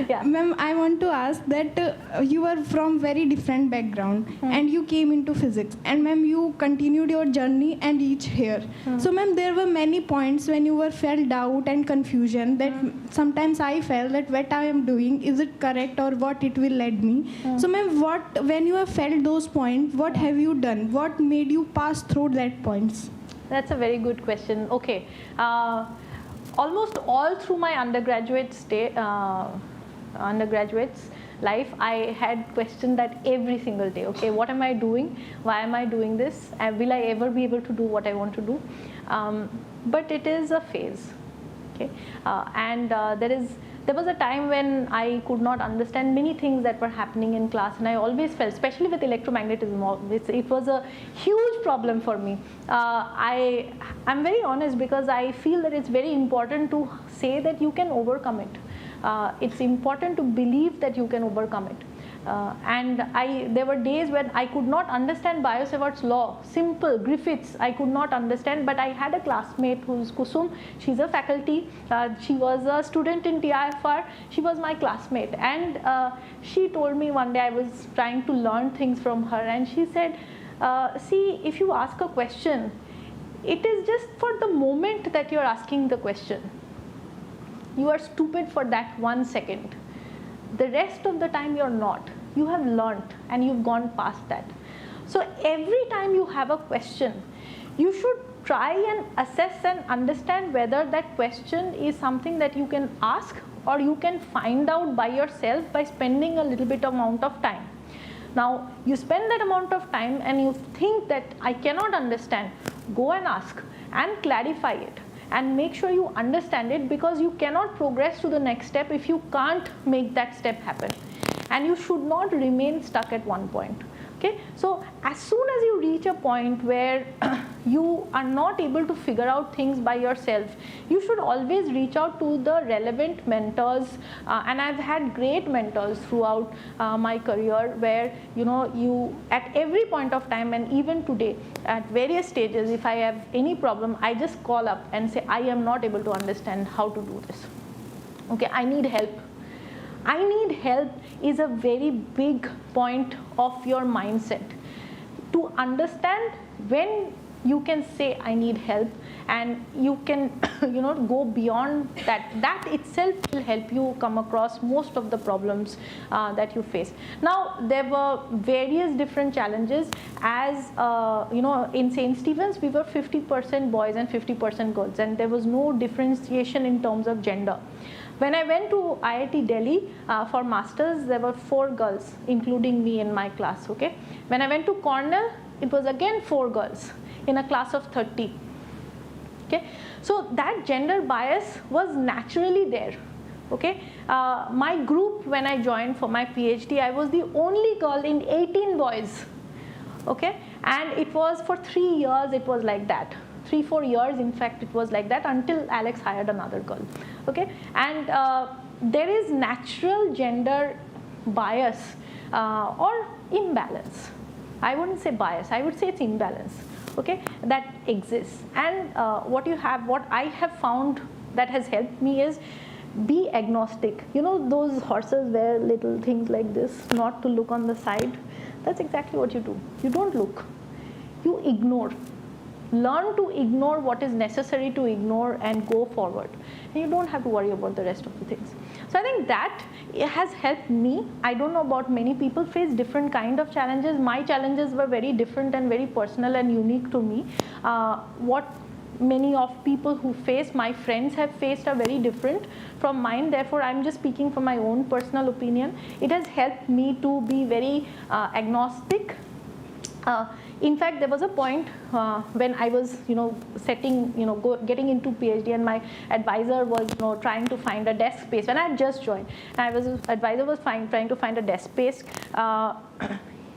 Yeah. Ma'am, I want to ask that you are from very different background and you came into physics. And ma'am, you continued your journey and reached here. So ma'am, there were many points when you were felt doubt and confusion that sometimes I felt that what I am doing, is it correct or what it will lead me. So ma'am, when you have felt those points, what have you done? What made you pass through that points? That's a very good question. Okay. Almost all through my undergraduate's life, I had questioned that every single day. Okay, what am I doing? Why am I doing this? And will I ever be able to do what I want to do? But it is a phase. Okay, and there is there was a time when I could not understand many things that were happening in class, and I always felt, especially with electromagnetism, it was a huge problem for me. I'm very honest, because I feel that it's very important to say that you can overcome it. It's important to believe that you can overcome it. And there were days when I could not understand Biot-Savart's law, simple, Griffiths, I could not understand, but I had a classmate who's Kusum, she's a faculty, she was a student in TIFR, she was my classmate, and she told me one day, I was trying to learn things from her, and she said, see, if you ask a question, it is just for the moment that you're asking the question. You are stupid for that 1 second. The rest of the time you're not. You have learned and you've gone past that. So every time you have a question, you should try and assess and understand whether that question is something that you can ask or you can find out by yourself by spending a little bit amount of time. Now, you spend that amount of time and you think that I cannot understand, go and ask and clarify it. And make sure you understand it, because you cannot progress to the next step if you can't make that step happen. And you should not remain stuck at one point. Okay? So as soon as you reach a point where you are not able to figure out things by yourself, you should always reach out to the relevant mentors. And I've had great mentors throughout my career, where you at every point of time, and even today at various stages, if I have any problem, I just call up and say, I am not able to understand how to do this. Okay, I need help. I need help is a very big point of your mindset. To understand when you can say I need help, and you can go beyond that, that itself will help you come across most of the problems that you face. Now, there were various different challenges. As in St. Stephen's, we were 50% boys and 50% girls, and there was no differentiation in terms of gender. When I went to IIT Delhi for masters, there were 4 girls, including me in my class. Okay. When I went to Cornell, it was again 4 girls in a class of 30. Okay. So that gender bias was naturally there. Okay. My group, when I joined for my PhD, I was the only girl in 18 boys. Okay. And it was for 3 years, it was like that. 3-4 years, in fact, it was like that until Alex hired another girl. Okay, and there is natural gender bias or imbalance. I wouldn't say bias. I would say it's imbalance. Okay, that exists. And what I have found that has helped me is be agnostic. Those horses wear little things like this, not to look on the side. That's exactly what you do. You don't look. You ignore. Learn to ignore what is necessary to ignore and go forward. And you don't have to worry about the rest of the things. So I think that has helped me. I don't know about many people face different kind of challenges. My challenges were very different and very personal and unique to me. What many of people who face, my friends have faced, are very different from mine. Therefore, I'm just speaking from my own personal opinion. It has helped me to be very agnostic. In fact, there was a point when I was, getting into PhD, and my advisor was, trying to find a desk space. When I had just joined, and advisor was trying to find a desk space.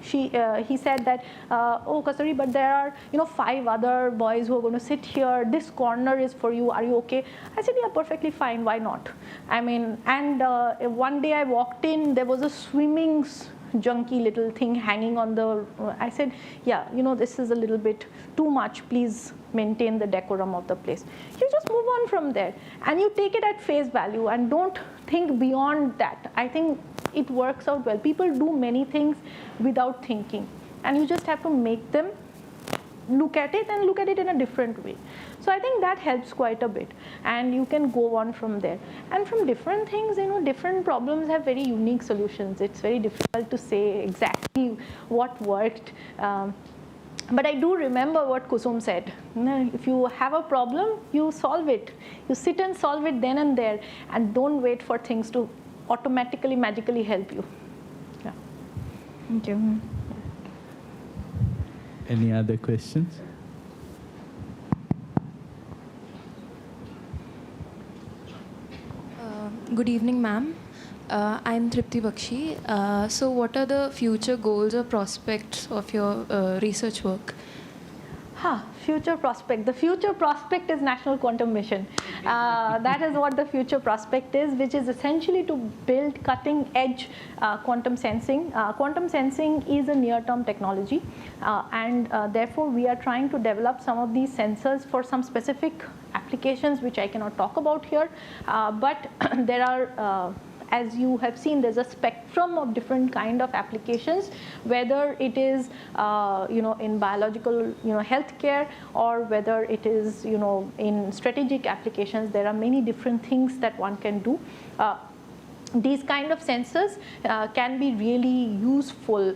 He said that, oh, Kasturi, but there are, 5 other boys who are going to sit here. This corner is for you. Are you okay? I said, yeah, perfectly fine. Why not? I mean, and one day I walked in, there was a swimming junky little thing hanging on the, I said, yeah, this is a little bit too much. Please maintain the decorum of the place. You just move on from there, and you take it at face value and don't think beyond that. I think it works out well. People do many things without thinking, and you just have to make them look at it and look at it in a different way. So I think that helps quite a bit, and you can go on from there. And from different things, different problems have very unique solutions. It's very difficult to say exactly what worked. But I do remember what Kusum said. If you have a problem, you solve it. You sit and solve it then and there, and don't wait for things to automatically, magically help you. Yeah. Thank you. Any other questions? Good evening, ma'am. I'm Tripti Bakshi. So, what are the future goals or prospects of your research work? Future prospect. The future prospect is National Quantum Mission. That is what the future prospect is, which is essentially to build cutting edge quantum sensing. Quantum sensing is a near-term technology, and therefore we are trying to develop some of these sensors for some specific applications which I cannot talk about here, but there are as you have seen, there's a spectrum of different kind of applications, whether it is in biological healthcare, or whether it is in strategic applications. There are many different things that one can do. These kind of sensors can be really useful,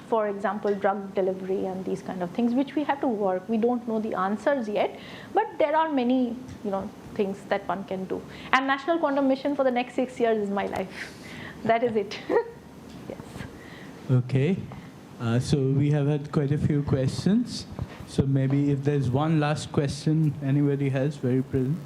for example, drug delivery and these kind of things, which we have to work. We don't know the answers yet, but there are many things that one can do. And National Quantum Mission for the next 6 years is my life. That is it. Yes. Okay. So we have had quite a few questions. So maybe if there's one last question anybody has, very present.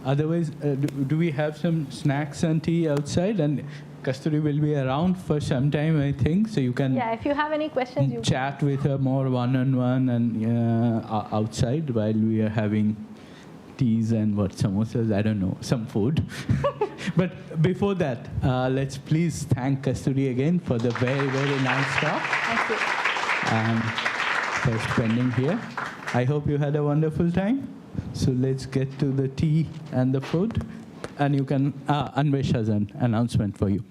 Otherwise, do we have some snacks and tea outside? And Kasturi will be around for some time, I think. So you can if you have any questions, you chat with her more one-on-one and outside while we are having teas and samosas, I don't know, some food. But before that, let's please thank Kasturi again for the very, very nice talk. Thank you. And for spending here. I hope you had a wonderful time. So let's get to the tea and the food. And you can, Anvesh has an announcement for you.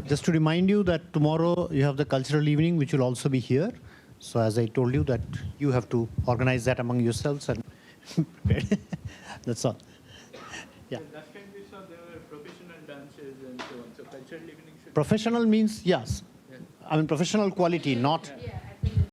Just to remind you that tomorrow you have the cultural evening, which will also be here. So as I told you, that you have to organize that among yourselves and that's all. Yeah. So last time we saw there were professional dances and so on. So cultural evening should... Professional means, yes. I mean, professional quality, not... Yeah.